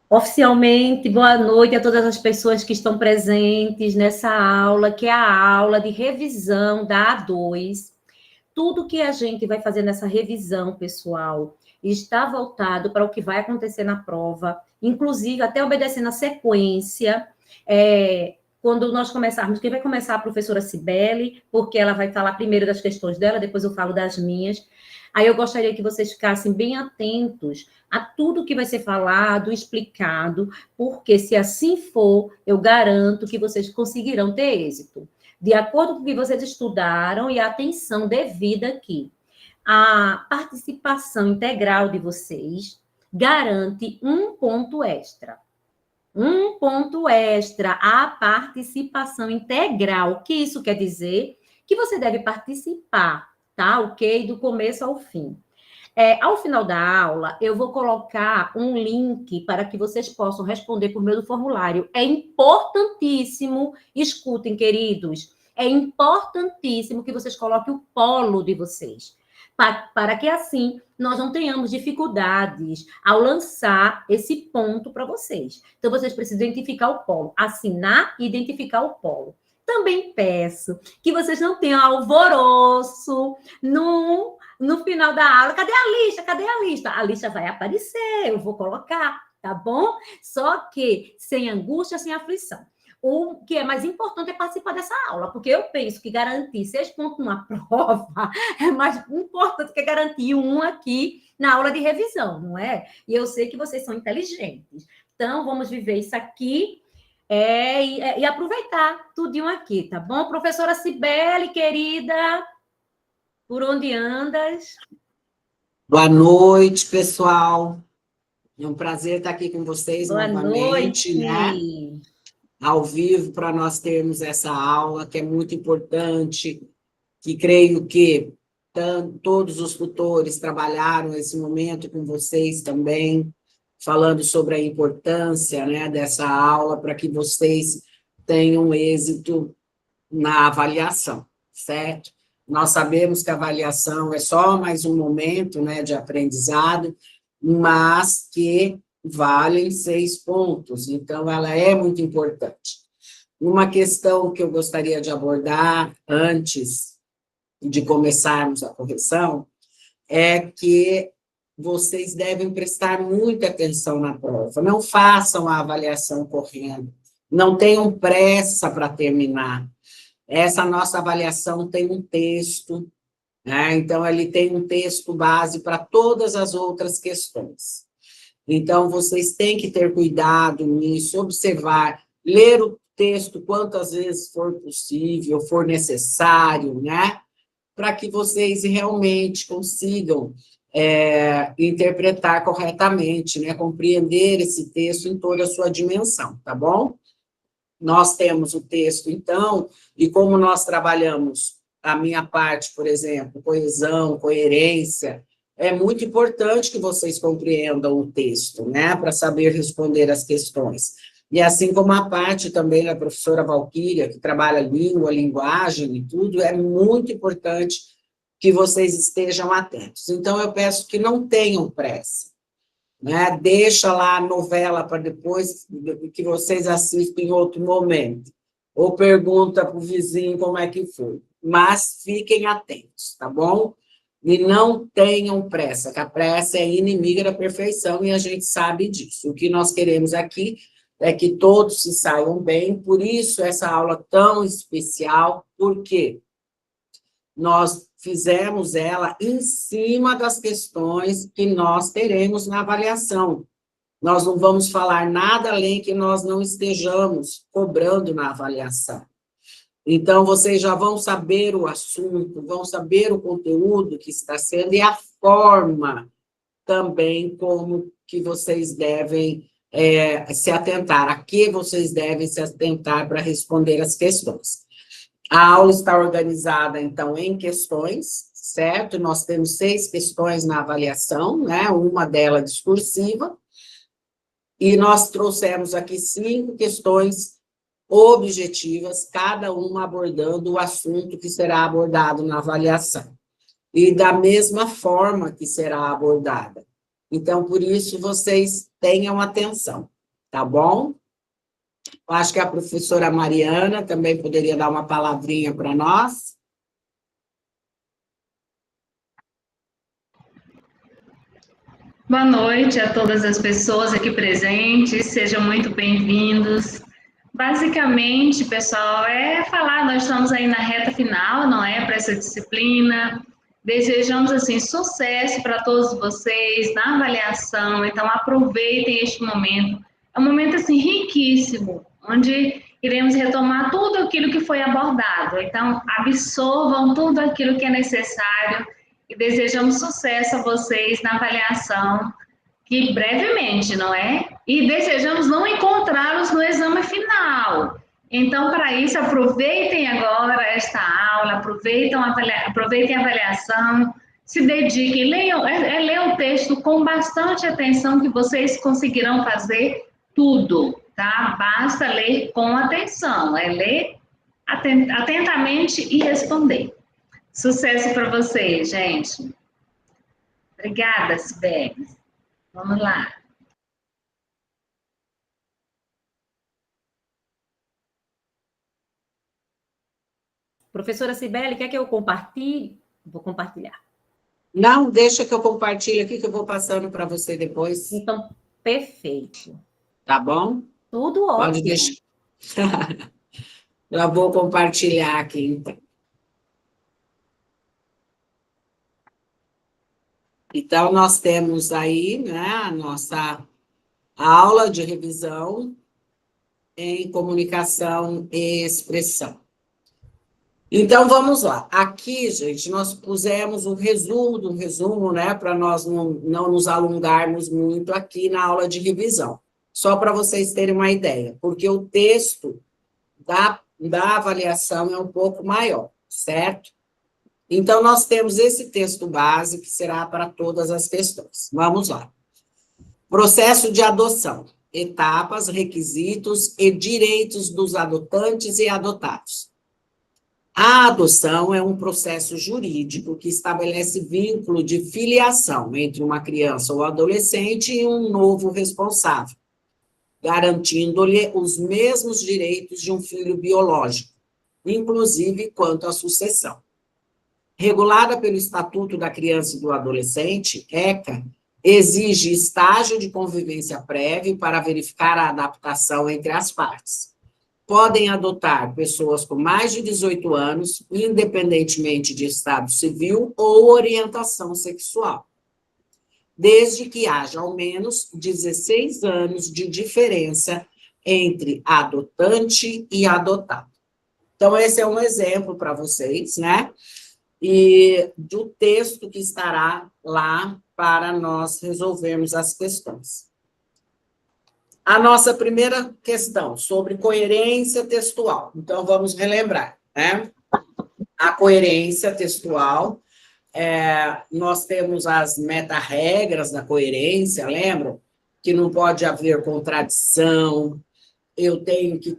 Oficialmente, boa noite a todas as pessoas que estão presentes nessa aula, que é a aula de revisão da A2. Tudo que a gente vai fazer nessa revisão, pessoal, está voltado para o que vai acontecer na prova, inclusive até obedecendo a sequência. Quando nós começarmos, quem vai começar é a professora Cibele, porque ela vai falar primeiro das questões dela, depois eu falo das minhas. Aí eu gostaria que vocês ficassem bem atentos a tudo que vai ser falado, explicado, porque se assim for, eu garanto que vocês conseguirão ter êxito. De acordo com o que vocês estudaram e a atenção devida aqui. A participação integral de vocês garante um ponto extra. Um ponto extra, a participação integral. O que isso quer dizer? Que você deve participar, tá? Ok? Do começo ao fim. Ao final da aula, eu vou colocar um link para que vocês possam responder por meio do formulário. É importantíssimo, escutem, queridos, é importantíssimo que vocês coloquem o polo de vocês, para que assim nós não tenhamos dificuldades ao lançar esse ponto para vocês. Então, vocês precisam identificar o polo, assinar e identificar o polo. Também peço que vocês não tenham alvoroço no final da aula. Cadê a lista? Cadê a lista? A lista vai aparecer, eu vou colocar, tá bom? Só que sem angústia, sem aflição. O que é mais importante é participar dessa aula, porque eu penso que garantir 6 pontos numa prova é mais importante que garantir um aqui na aula de revisão, não é? E eu sei que vocês são inteligentes. Então, vamos viver isso aqui e aproveitar tudinho aqui, tá bom? Professora Cibele, querida, por onde andas? Boa noite, pessoal. É um prazer estar aqui com vocês Boa novamente, noite. né? Ao vivo, para nós termos essa aula, que é muito importante, que creio que todos os tutores trabalharam esse momento com vocês também, falando sobre a importância, né, dessa aula para que vocês tenham êxito na avaliação, certo? Nós sabemos que a avaliação é só mais um momento, né, de aprendizado, mas que valem 6 pontos, então ela é muito importante. Uma questão que eu gostaria de abordar antes de começarmos a correção é que vocês devem prestar muita atenção na prova, não façam a avaliação correndo, não tenham pressa para terminar. Essa nossa avaliação tem um texto, né? Então, ele tem um texto base para todas as outras questões. Então, vocês têm que ter cuidado nisso, observar, ler o texto quantas vezes for possível, for necessário, né? Para que vocês realmente consigam interpretar corretamente, né? Compreender esse texto em toda a sua dimensão, tá bom? Nós temos o texto, então, e como nós trabalhamos a minha parte, por exemplo, coesão, coerência, é muito importante que vocês compreendam o texto, né, para saber responder as questões. E assim como a parte também da professora Valquíria, que trabalha língua, linguagem e tudo, é muito importante que vocês estejam atentos. Então, eu peço que não tenham pressa, né? Deixa lá a novela para depois que vocês assistem em outro momento, ou pergunta para o vizinho como é que foi, mas fiquem atentos, tá bom? E não tenham pressa, que a pressa é inimiga da perfeição e a gente sabe disso. O que nós queremos aqui é que todos se saiam bem, por isso essa aula tão especial, porque nós fizemos ela em cima das questões que nós teremos na avaliação. Nós não vamos falar nada além que nós não estejamos cobrando na avaliação. Então, vocês já vão saber o assunto, vão saber o conteúdo que está sendo e a forma também como que vocês devem se atentar, a que vocês devem se atentar para responder as questões. A aula está organizada, então, em questões, certo? Nós temos 6 questões na avaliação, né? Uma delas discursiva, e nós trouxemos aqui 5 questões objetivas, cada uma abordando o assunto que será abordado na avaliação, e da mesma forma que será abordada. Então, por isso, vocês tenham atenção. tá bom? Eu acho que a professora Mariana também poderia dar uma palavrinha para nós. Boa noite a todas as pessoas aqui presentes, sejam muito bem-vindos. Basicamente, pessoal, nós estamos aí na reta final, não é, para essa disciplina. Desejamos, assim, sucesso para todos vocês na avaliação, então aproveitem este momento. É um momento, assim, riquíssimo, onde iremos retomar tudo aquilo que foi abordado. Então, absorvam tudo aquilo que é necessário e desejamos sucesso a vocês na avaliação, que brevemente, não é? E desejamos não encontrá-los no exame final. Então, para isso, aproveitem agora esta aula, aproveitem a avaliação, se dediquem, leiam o texto com bastante atenção, que vocês conseguirão fazer tudo, tá? Basta ler com atenção, ler atentamente e responder. Sucesso para vocês, gente. Obrigada, Sibeli. Vamos lá. Professora Cibele, quer que eu compartilhe? Vou compartilhar. Não, deixa que eu compartilhe aqui, que eu vou passando para você depois. Então, perfeito. Tá bom? Tudo ótimo. Pode deixar. Já vou compartilhar aqui, então. Então, nós temos aí, né, a nossa aula de revisão em comunicação e expressão. Então, vamos lá. Aqui, gente, nós pusemos um resumo do resumo, né, para nós não nos alongarmos muito aqui na aula de revisão. Só para vocês terem uma ideia, porque o texto da avaliação é um pouco maior, certo? Então, nós temos esse texto base, que será para todas as questões. Vamos lá. Processo de adoção. Etapas, requisitos e direitos dos adotantes e adotados. A adoção é um processo jurídico que estabelece vínculo de filiação entre uma criança ou adolescente e um novo responsável, garantindo-lhe os mesmos direitos de um filho biológico, inclusive quanto à sucessão. Regulada pelo Estatuto da Criança e do Adolescente, ECA, exige estágio de convivência prévio para verificar a adaptação entre as partes. Podem adotar pessoas com mais de 18 anos, independentemente de estado civil ou orientação sexual, desde que haja ao menos 16 anos de diferença entre adotante e adotado. Então, esse é um exemplo para vocês, né? E do texto que estará lá para nós resolvermos as questões. A nossa primeira questão, sobre coerência textual. Então, vamos relembrar, né? A coerência textual, nós temos as meta-regras da coerência, lembram? Que não pode haver contradição, eu tenho que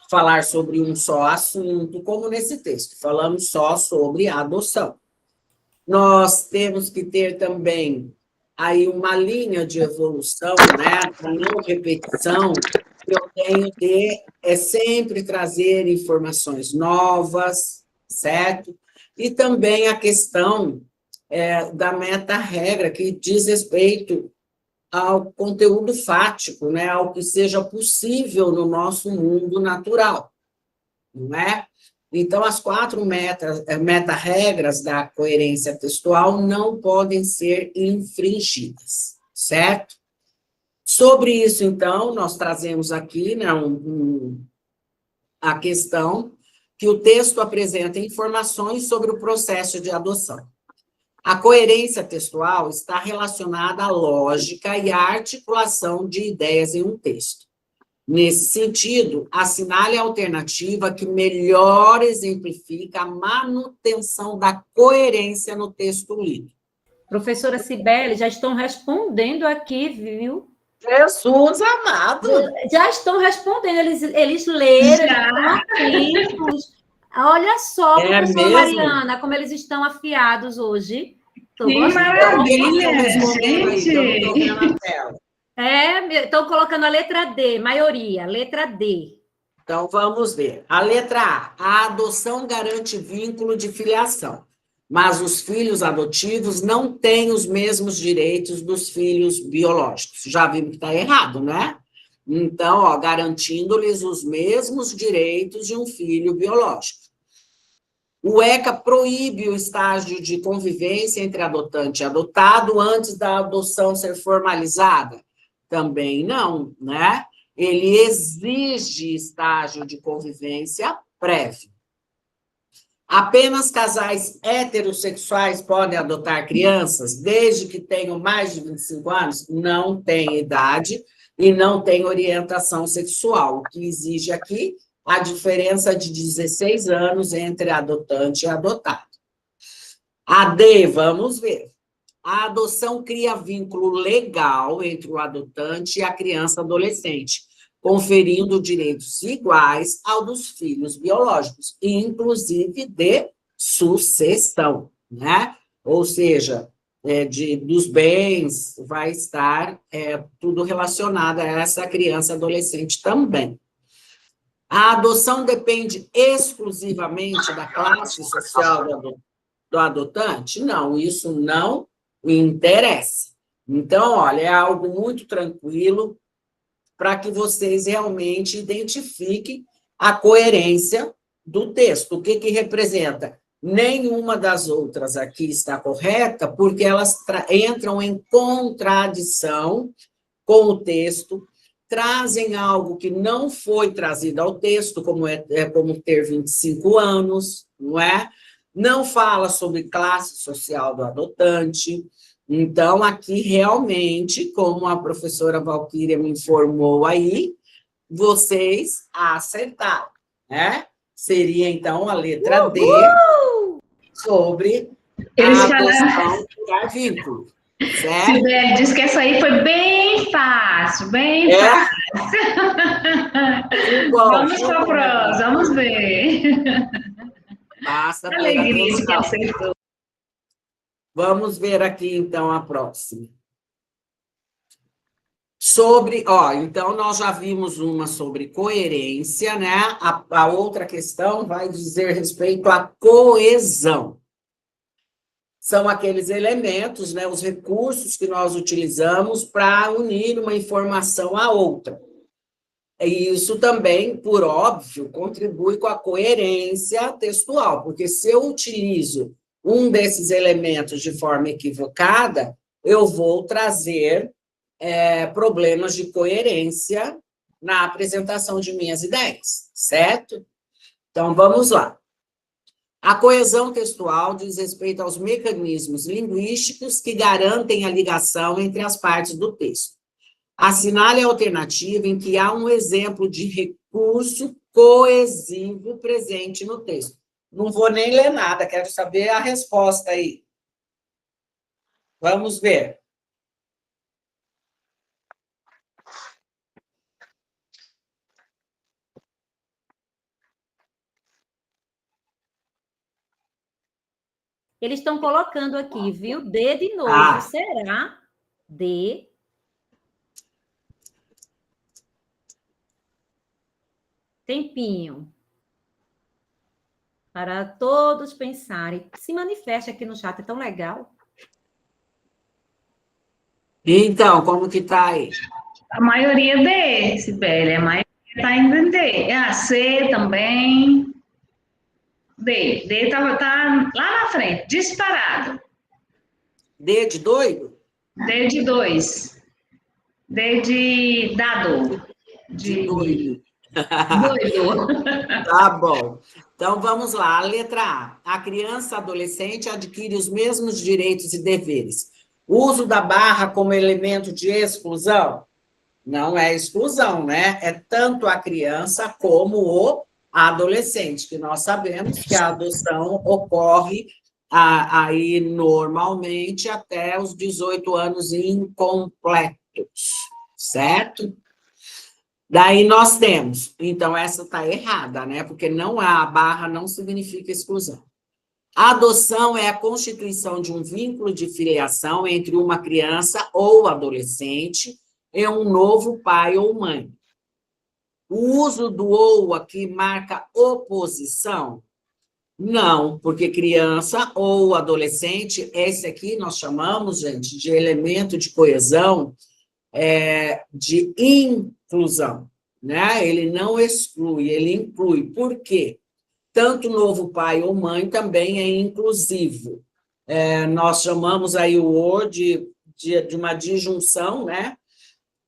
falar sobre um só assunto, como nesse texto, falamos só sobre a adoção. Nós temos que ter também aí uma linha de evolução, né, para não repetição, que eu tenho de sempre trazer informações novas, certo? E também a questão da meta-regra, que diz respeito ao conteúdo fático, né, ao que seja possível no nosso mundo natural, não é? Então, as 4 meta-regras da coerência textual não podem ser infringidas, certo? Sobre isso, então, nós trazemos aqui, né, a questão que o texto apresenta informações sobre o processo de adoção. A coerência textual está relacionada à lógica e à articulação de ideias em um texto. Nesse sentido, assinale a alternativa que melhor exemplifica a manutenção da coerência no texto lido. Professora Cibele, já estão respondendo aqui, viu? Jesus amado! Já estão respondendo, eles leram, estão atentos. Olha só, professora Mariana, como eles estão afiados hoje. Que maravilha, gente! Estão colocando a letra D, maioria, letra D. Então, vamos ver. A letra A adoção garante vínculo de filiação, mas os filhos adotivos não têm os mesmos direitos dos filhos biológicos. Já vimos que está errado, né? Então, ó, garantindo-lhes os mesmos direitos de um filho biológico. O ECA proíbe o estágio de convivência entre adotante e adotado antes da adoção ser formalizada? Também não, né? Ele exige estágio de convivência prévio. Apenas casais heterossexuais podem adotar crianças, desde que tenham mais de 25 anos? Não tem idade e não tem orientação sexual. O que exige aqui a diferença de 16 anos entre adotante e adotado. A D, vamos ver. A adoção cria vínculo legal entre o adotante e a criança adolescente, conferindo direitos iguais ao dos filhos biológicos, inclusive de sucessão, né? Ou seja, dos bens, vai estar tudo relacionado a essa criança adolescente também. A adoção depende exclusivamente da classe social do adotante? Não, isso não interessa. Então, olha, é algo muito tranquilo para que vocês realmente identifiquem a coerência do texto. O que representa? Nenhuma das outras aqui está correta, porque elas entram em contradição com o texto, trazem algo que não foi trazido ao texto, como como ter 25 anos, não é? Não fala sobre classe social do adotante. Então, aqui, realmente, como a professora Valquíria me informou aí, vocês acertaram, né? Seria, então, a letra D sobre a adoção por vínculo. Certo? Sibeli disse que essa aí foi bem fácil, bem fácil. Vamos para a próxima, vamos ver. Basta ter alegria de que acertou. Vamos ver aqui, então, a próxima. Sobre, então, nós já vimos uma sobre coerência, né? A outra questão vai dizer respeito à coesão. São aqueles elementos, né, os recursos que nós utilizamos para unir uma informação à outra. E isso também, por óbvio, contribui com a coerência textual, porque se eu utilizo um desses elementos de forma equivocada, eu vou trazer problemas de coerência na apresentação de minhas ideias, certo? Então, vamos lá. A coesão textual diz respeito aos mecanismos linguísticos que garantem a ligação entre as partes do texto. Assinale a alternativa em que há um exemplo de recurso coesivo presente no texto. Não vou nem ler nada, quero saber a resposta aí. Vamos ver. Eles estão colocando aqui, viu? D de novo. Será? D. Tempinho. Para todos pensarem. Se manifeste aqui no chat, é tão legal. Então, como que está aí? A maioria D, Sibeli. A maioria está em D. A C também. D tá lá na frente, disparado. D de doido? D de 2. D de dado. De doido. Doido. Tá bom. Então, vamos lá. A letra A. A criança adolescente adquire os mesmos direitos e deveres. Uso da barra como elemento de exclusão? Não é exclusão, né? É tanto a criança como o adolescente, que nós sabemos que a adoção ocorre aí normalmente até os 18 anos incompletos, certo? Daí nós temos, então essa está errada, né? Porque não a barra não significa exclusão. A adoção é a constituição de um vínculo de filiação entre uma criança ou adolescente e um novo pai ou mãe. O uso do ou aqui marca oposição? Não, porque criança ou adolescente, esse aqui nós chamamos, gente, de elemento de coesão, de inclusão, né? Ele não exclui, ele inclui. Por quê? Tanto novo pai ou mãe também é inclusivo. Nós chamamos aí o "ou" de uma disjunção, né?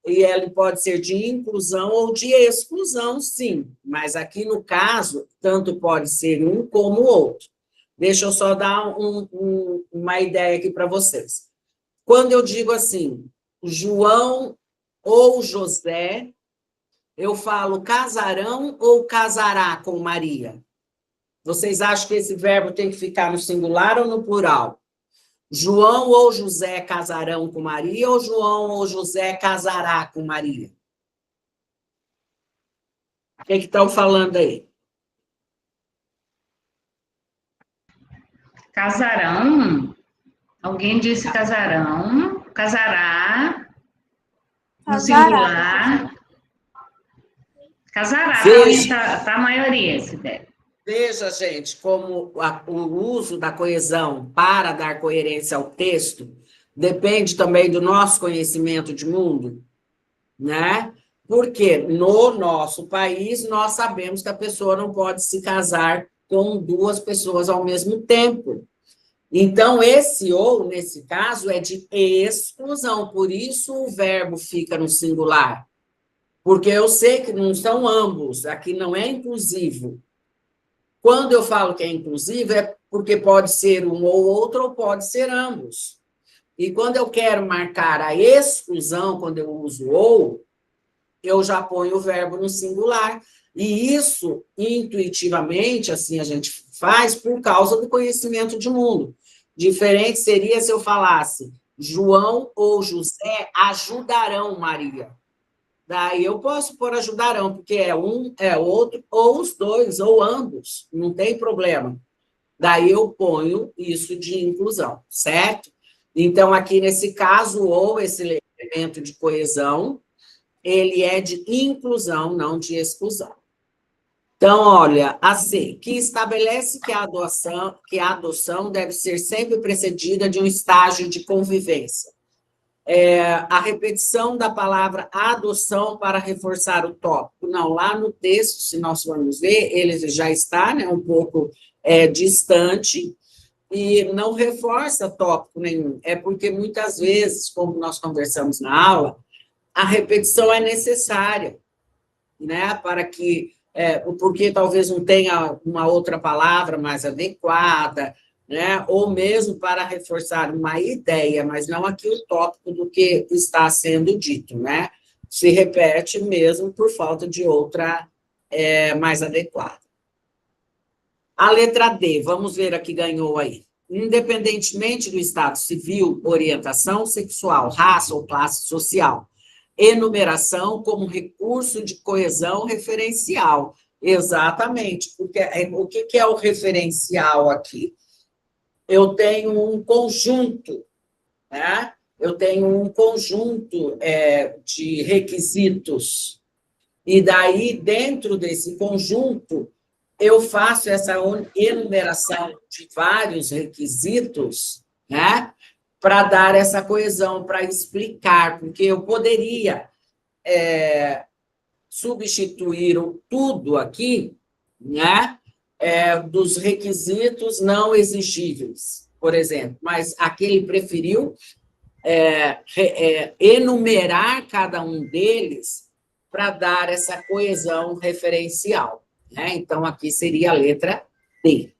E ele pode ser de inclusão ou de exclusão, sim. Mas aqui, no caso, tanto pode ser um como o outro. Deixa eu só dar uma ideia aqui para vocês. Quando eu digo assim, João ou José, eu falo casarão ou casará com Maria? Vocês acham que esse verbo tem que ficar no singular ou no plural? João ou José casarão com Maria ou João ou José casará com Maria? O que estão falando aí? Casarão? Alguém disse casarão, casará, no singular. Casará, também está a maioria, esse deve. Veja, gente, como o uso da coesão para dar coerência ao texto depende também do nosso conhecimento de mundo, né? Porque no nosso país nós sabemos que a pessoa não pode se casar com duas pessoas ao mesmo tempo. Então, esse ou, nesse caso, é de exclusão, por isso o verbo fica no singular. Porque eu sei que não são ambos, aqui não é inclusivo. Quando eu falo que é inclusivo, é porque pode ser um ou outro, ou pode ser ambos. E quando eu quero marcar a exclusão, quando eu uso ou, eu já ponho o verbo no singular. E isso, intuitivamente, assim a gente faz por causa do conhecimento de mundo. Diferente seria se eu falasse João ou José ajudarão Maria. Daí eu posso pôr ajudarão, porque é um, é outro, ou os dois, ou ambos, não tem problema. Daí eu ponho isso de inclusão, certo? Então, aqui nesse caso, ou esse elemento de coesão, ele é de inclusão, não de exclusão. Então, olha, a C, que estabelece que a adoção deve ser sempre precedida de um estágio de convivência. A repetição da palavra adoção para reforçar o tópico. Não, lá no texto, se nós formos ver, ele já está, né, um pouco distante e não reforça tópico nenhum. É porque muitas vezes, como nós conversamos na aula, a repetição é necessária, né, para que, porque talvez não tenha uma outra palavra mais adequada, né? Ou mesmo para reforçar uma ideia, mas não aqui o tópico do que está sendo dito, né? Se repete mesmo por falta de outra mais adequada. A letra D, vamos ver a que ganhou aí. Independentemente do estado civil, orientação sexual, raça ou classe social, enumeração como recurso de coesão referencial. Exatamente, porque o que é o referencial aqui? Eu tenho um conjunto, né? Eu tenho um conjunto de requisitos, e daí, dentro desse conjunto, eu faço essa enumeração de vários requisitos, né? Para dar essa coesão, para explicar, porque eu poderia substituir tudo aqui, né? Dos requisitos não exigíveis, por exemplo, mas aqui ele preferiu enumerar cada um deles para dar essa coesão referencial, né? Então, aqui seria a letra D.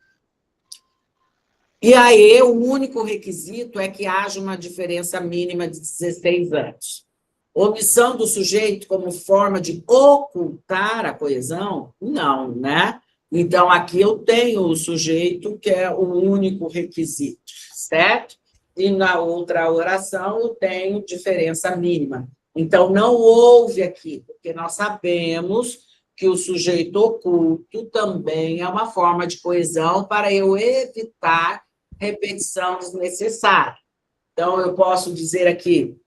E aí, o único requisito é que haja uma diferença mínima de 16 anos. Omissão do sujeito como forma de ocultar a coesão? Não, né? Então, aqui eu tenho o sujeito, que é o único requisito, certo? E na outra oração eu tenho diferença mínima. Então, não houve aqui, porque nós sabemos que o sujeito oculto também é uma forma de coesão para eu evitar repetição desnecessária. Então, eu posso dizer aqui,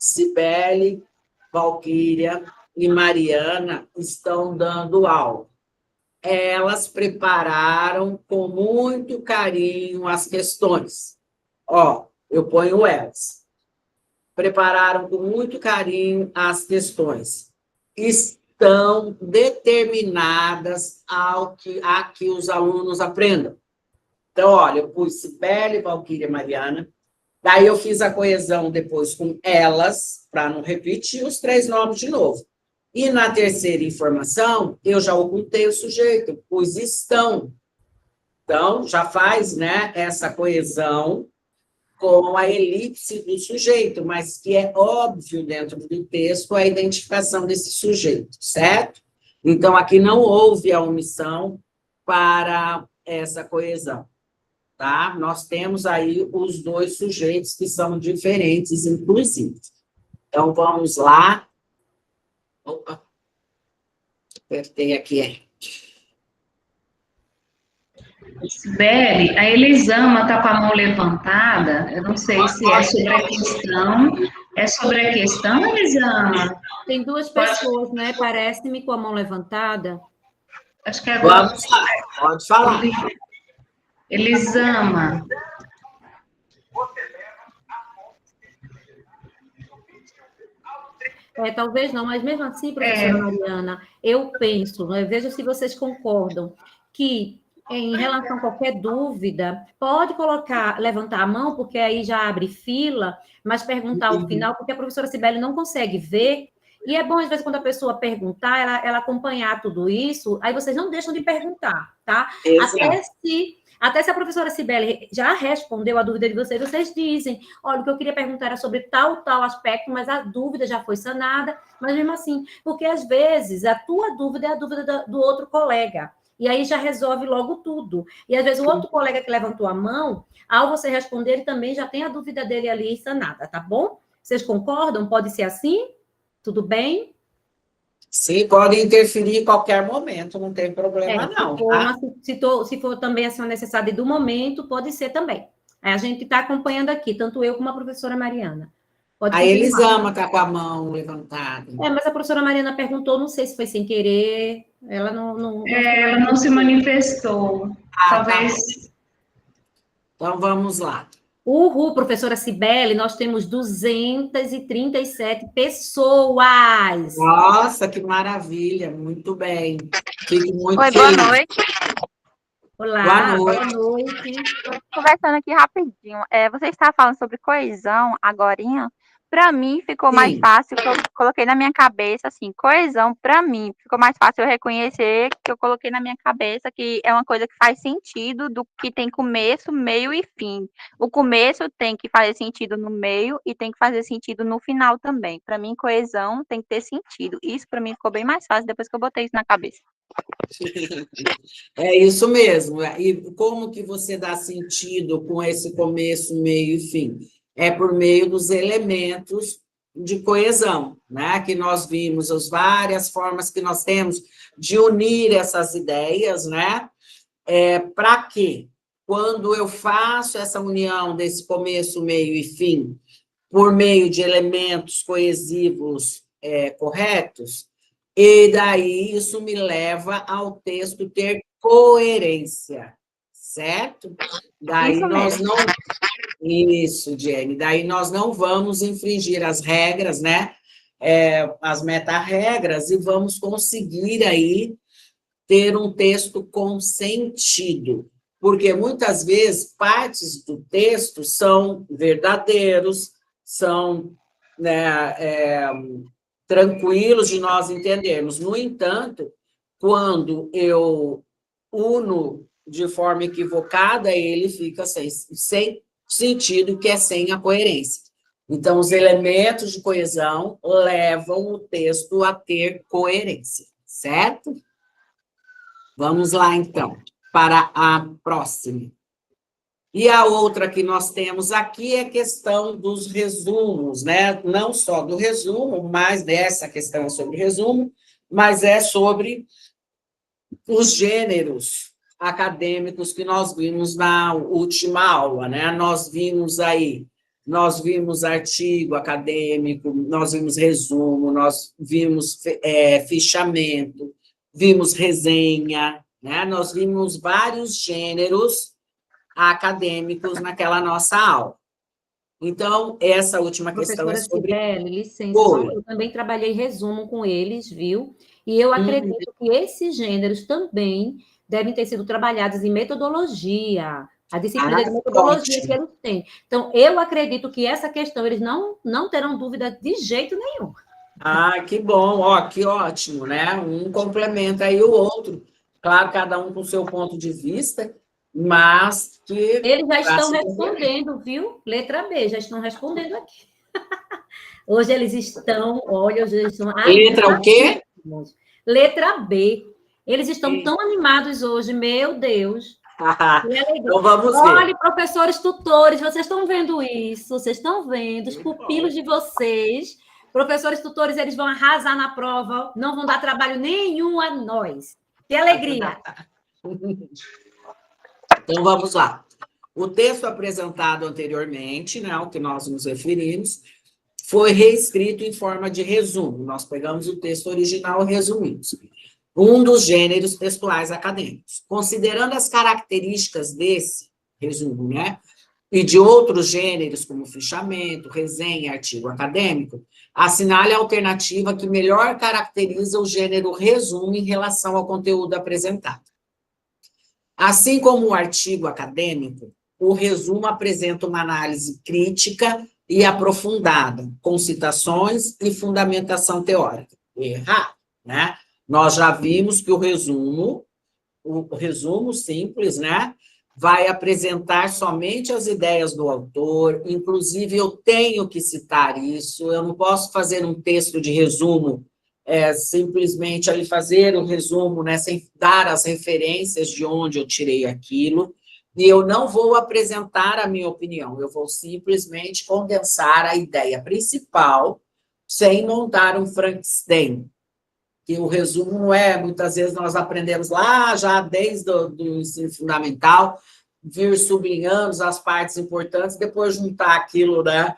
Cibele, Valquíria e Mariana estão dando aula. Elas prepararam com muito carinho as questões. Ó, eu ponho elas. Prepararam com muito carinho as questões. Estão determinadas a que os alunos aprendam. Então, olha, eu pus Cibele, Valquíria e Mariana. Daí eu fiz a coesão depois com elas, para não repetir os 3 nomes de novo. E na terceira informação, eu já ocultei o sujeito, pus estão. Então, já faz, né, essa coesão com a elipse do sujeito, mas que é óbvio dentro do texto a identificação desse sujeito, certo? Então, aqui não houve a omissão para essa coesão. Tá? Nós temos aí os 2 sujeitos que são diferentes, inclusive. Então, vamos lá. Opa, apertei aqui. Sibeli, a Elisama está com a mão levantada, eu não sei se é sobre a questão. É sobre a questão, Elisama? Tem 2 pessoas, né? Parece-me com a mão levantada. Acho que é agora. Vamos lá, pode falar. Elisama. Talvez não, mas mesmo assim, professora Mariana, eu penso, né, veja se vocês concordam, que em relação a qualquer dúvida, pode levantar a mão, porque aí já abre fila, mas perguntar ao final, porque a professora Cibele não consegue ver, e é bom, às vezes, quando a pessoa perguntar, ela acompanhar tudo isso, aí vocês não deixam de perguntar, tá? Até se a professora Cibele já respondeu a dúvida de vocês, vocês dizem, olha, o que eu queria perguntar era sobre tal aspecto, mas a dúvida já foi sanada, mas mesmo assim, porque às vezes a tua dúvida é a dúvida do outro colega, e aí já resolve logo tudo. E às vezes o outro colega que levantou a mão, ao você responder, ele também já tem a dúvida dele ali sanada, tá bom? Vocês concordam? Pode ser assim? Tudo bem? Sim, pode interferir em qualquer momento, não tem problema não. Tá? Se for também assim, uma necessidade do momento, pode ser também. A gente está acompanhando aqui, tanto eu como a professora Mariana. A Elisama está com a mão levantada. Mas a professora Mariana perguntou, não sei se foi sem querer, ela não ela não se manifestou. Talvez. Tá. Então, vamos lá. Uhul, professora Cibele, nós temos 237 pessoas. Nossa, que maravilha, muito bem. Fico muito Oi, feliz. boa noite. Olá, boa noite. Conversando aqui rapidinho. Você estava falando sobre coesão agorinha. Para mim, ficou mais fácil, que eu coloquei na minha cabeça, assim, coesão, para mim, ficou mais fácil eu reconhecer que eu coloquei na minha cabeça que é uma coisa que faz sentido, do que tem começo, meio e fim. O começo tem que fazer sentido no meio e tem que fazer sentido no final também. Para mim, coesão tem que ter sentido. Isso, para mim, ficou bem mais fácil depois que eu botei isso na cabeça. É isso mesmo. E como que você dá sentido com esse começo, meio e fim? É por meio dos elementos de coesão, né? Que nós vimos, as várias formas que nós temos de unir essas ideias, né? Para quê? Quando eu faço essa união desse começo, meio e fim, por meio de elementos coesivos corretos, e daí isso me leva ao texto ter coerência, certo? Daí isso nós mesmo. não... Isso, Jenny. Daí nós não vamos infringir as regras, né? As meta-regras, e vamos conseguir aí ter um texto com sentido. Porque muitas vezes partes do texto são verdadeiros, são, né, tranquilos de nós entendermos. No entanto, quando eu uno de forma equivocada, ele fica sem sentido, que é sem a coerência. Então, os elementos de coesão levam o texto a ter coerência, certo? Vamos lá, então, para a próxima. E a outra que nós temos aqui é a questão dos resumos, né? Não só do resumo, mas dessa questão sobre resumo, mas é sobre os gêneros acadêmicos que nós vimos na última aula, né? Nós vimos aí nós vimos artigo acadêmico, nós vimos resumo, nós vimos fichamento, vimos resenha, né? Nós vimos vários gêneros acadêmicos naquela nossa aula. Então, essa última questão é sobre... Cibele, licença, eu também trabalhei resumo com eles, viu? E eu acredito que esses gêneros também devem ter sido trabalhados em metodologia, a disciplina de metodologia que eles têm. Então, eu acredito que essa questão eles não terão dúvida de jeito nenhum. Ah, que bom, ó, que ótimo, né? Um complementa aí o outro. Claro, cada um com o seu ponto de vista, mas que... Eles já estão respondendo, viu? Letra B, já estão respondendo aqui. Hoje eles estão, olha, hoje eles estão... Letra o quê? Letra B. Eles estão tão animados hoje, meu Deus. Então vamos ver. Olha, professores tutores, vocês estão vendo isso? Vocês estão vendo os pupilos de vocês. Professores tutores, eles vão arrasar na prova, não vão dar trabalho nenhum a nós. Que alegria! Então, vamos lá. O texto apresentado anteriormente, né, ao que nós nos referimos, foi reescrito em forma de resumo. Nós pegamos o texto original e resumimos. Um dos gêneros textuais acadêmicos. Considerando as características desse resumo, né, e de outros gêneros, como fichamento, resenha, artigo acadêmico, assinale a alternativa que melhor caracteriza o gênero resumo em relação ao conteúdo apresentado. Assim como o artigo acadêmico, o resumo apresenta uma análise crítica e aprofundada, com citações e fundamentação teórica. Errado, né? Nós já vimos que o resumo simples, né, vai apresentar somente as ideias do autor, inclusive eu tenho que citar isso, eu não posso fazer um texto de resumo simplesmente ali fazer um resumo, né, sem dar as referências de onde eu tirei aquilo, e eu não vou apresentar a minha opinião, eu vou simplesmente condensar a ideia principal, sem montar um Frankenstein, que o resumo não é, muitas vezes nós aprendemos lá, já desde o ensino fundamental, vir sublinhando as partes importantes, depois juntar aquilo, né,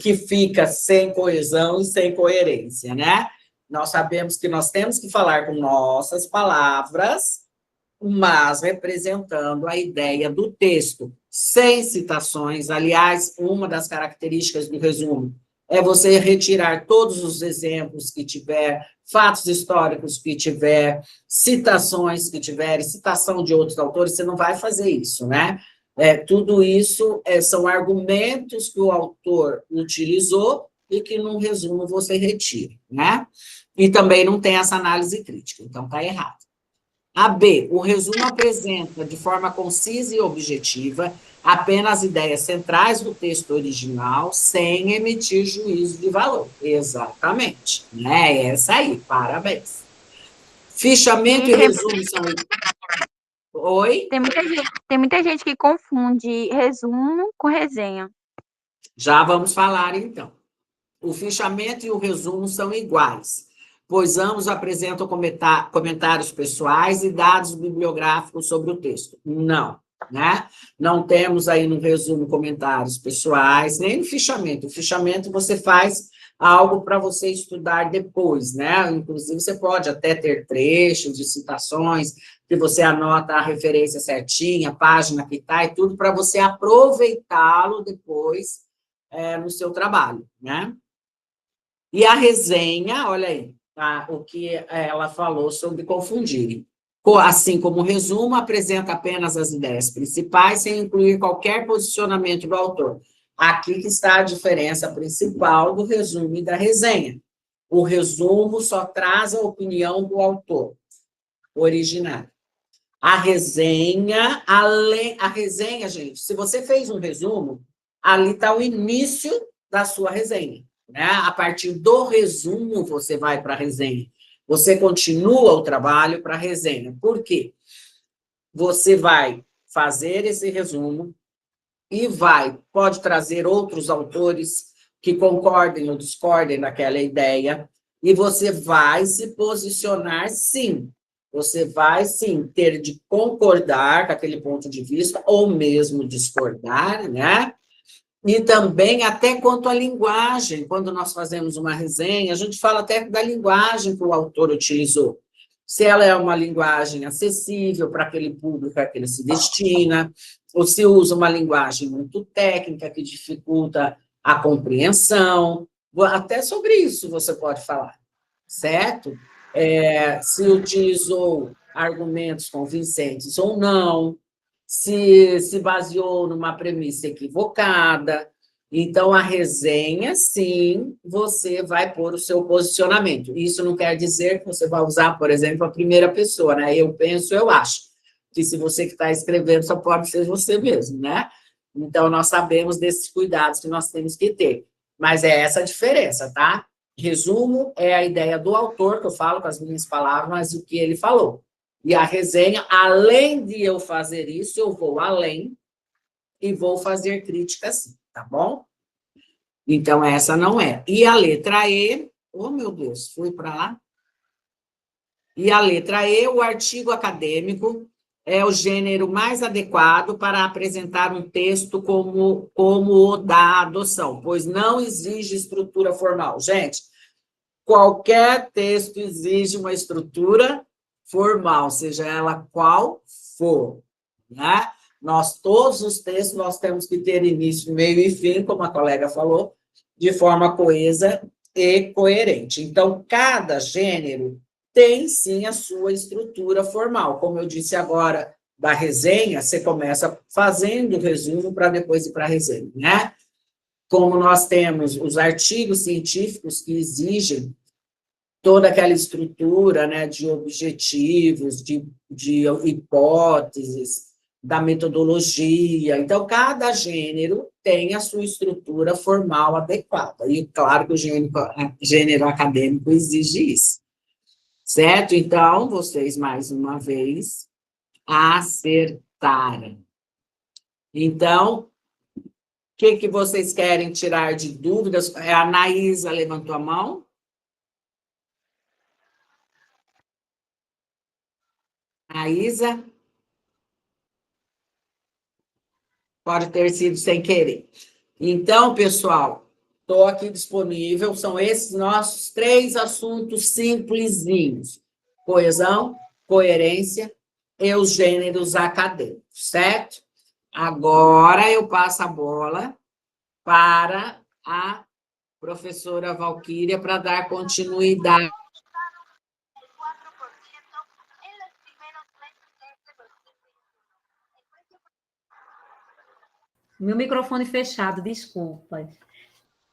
que fica sem coesão e sem coerência, né? Nós sabemos que nós temos que falar com nossas palavras, mas representando a ideia do texto, sem citações. Aliás, uma das características do resumo é você retirar todos os exemplos que tiver, fatos históricos que tiver, citações que tiver, citação de outros autores, você não vai fazer isso, né? Tudo isso são argumentos que o autor utilizou e que, num resumo, você retira, né? E também não tem essa análise crítica, então está errado. A B, o resumo apresenta, de forma concisa e objetiva, apenas ideias centrais do texto original, sem emitir juízo de valor. Exatamente, né? Essa aí, parabéns. Fichamento e resumo são... Oi? Tem muita gente que confunde resumo com resenha. Já vamos falar, então. O fichamento e o resumo são iguais, pois ambos apresentam comentários pessoais e dados bibliográficos sobre o texto. Não, né? Não temos aí no resumo comentários pessoais, nem no fichamento. O fichamento você faz algo para você estudar depois, né? Inclusive, você pode até ter trechos de citações, que você anota a referência certinha, a página que está, e tudo para você aproveitá-lo depois no seu trabalho, né? E a resenha, olha aí, tá? O que ela falou sobre confundirem. Assim como o resumo, apresenta apenas as ideias principais, sem incluir qualquer posicionamento do autor. Aqui que está a diferença principal do resumo e da resenha. O resumo só traz a opinião do autor originário. A resenha, gente, se você fez um resumo, ali está o início da sua resenha, né? A partir do resumo, você vai para a resenha. Você continua o trabalho para a resenha. Por quê? Você vai fazer esse resumo e pode trazer outros autores que concordem ou discordem daquela ideia, e você vai se posicionar, sim. Você vai, sim, ter de concordar com aquele ponto de vista, ou mesmo discordar, né? E também até quanto à linguagem, quando nós fazemos uma resenha, a gente fala até da linguagem que o autor utilizou. Se ela é uma linguagem acessível para aquele público a que ele se destina, ou se usa uma linguagem muito técnica que dificulta a compreensão. Até sobre isso você pode falar, certo? Se utilizou argumentos convincentes ou não, se baseou numa premissa equivocada. Então, a resenha, sim, você vai pôr o seu posicionamento. Isso não quer dizer que você vai usar, por exemplo, a primeira pessoa, né? Eu penso, eu acho. Que se você que está escrevendo, só pode ser você mesmo, né? Então, nós sabemos desses cuidados que nós temos que ter. Mas é essa a diferença, tá? Resumo é a ideia do autor, que eu falo com as minhas palavras, mas o que ele falou. E a resenha, além de eu fazer isso, eu vou além e vou fazer críticas, sim, tá bom? Então, essa não é. E a letra E, oh, meu Deus, fui para lá. E a letra E, o artigo acadêmico é o gênero mais adequado para apresentar um texto como o da adoção, pois não exige estrutura formal. Gente, qualquer texto exige uma estrutura formal, seja ela qual for, né? Todos os textos, nós temos que ter início, meio e fim, como a colega falou, de forma coesa e coerente. Então, cada gênero tem, sim, a sua estrutura formal. Como eu disse agora, da resenha, você começa fazendo o resumo para depois ir para a resenha, né? Como nós temos os artigos científicos que exigem toda aquela estrutura, né, de objetivos, de hipóteses, da metodologia. Então, cada gênero tem a sua estrutura formal adequada. E, claro, que o gênero acadêmico exige isso. Certo? Então, vocês, mais uma vez, acertaram. Então, o que vocês querem tirar de dúvidas? A Anaísa levantou a mão. A Isa? Pode ter sido sem querer. Então, pessoal, estou aqui disponível. São esses nossos 3 assuntos simplesinhos: coesão, coerência e os gêneros acadêmicos, certo? Agora eu passo a bola para a professora Valquíria para dar continuidade. Meu microfone fechado, desculpa.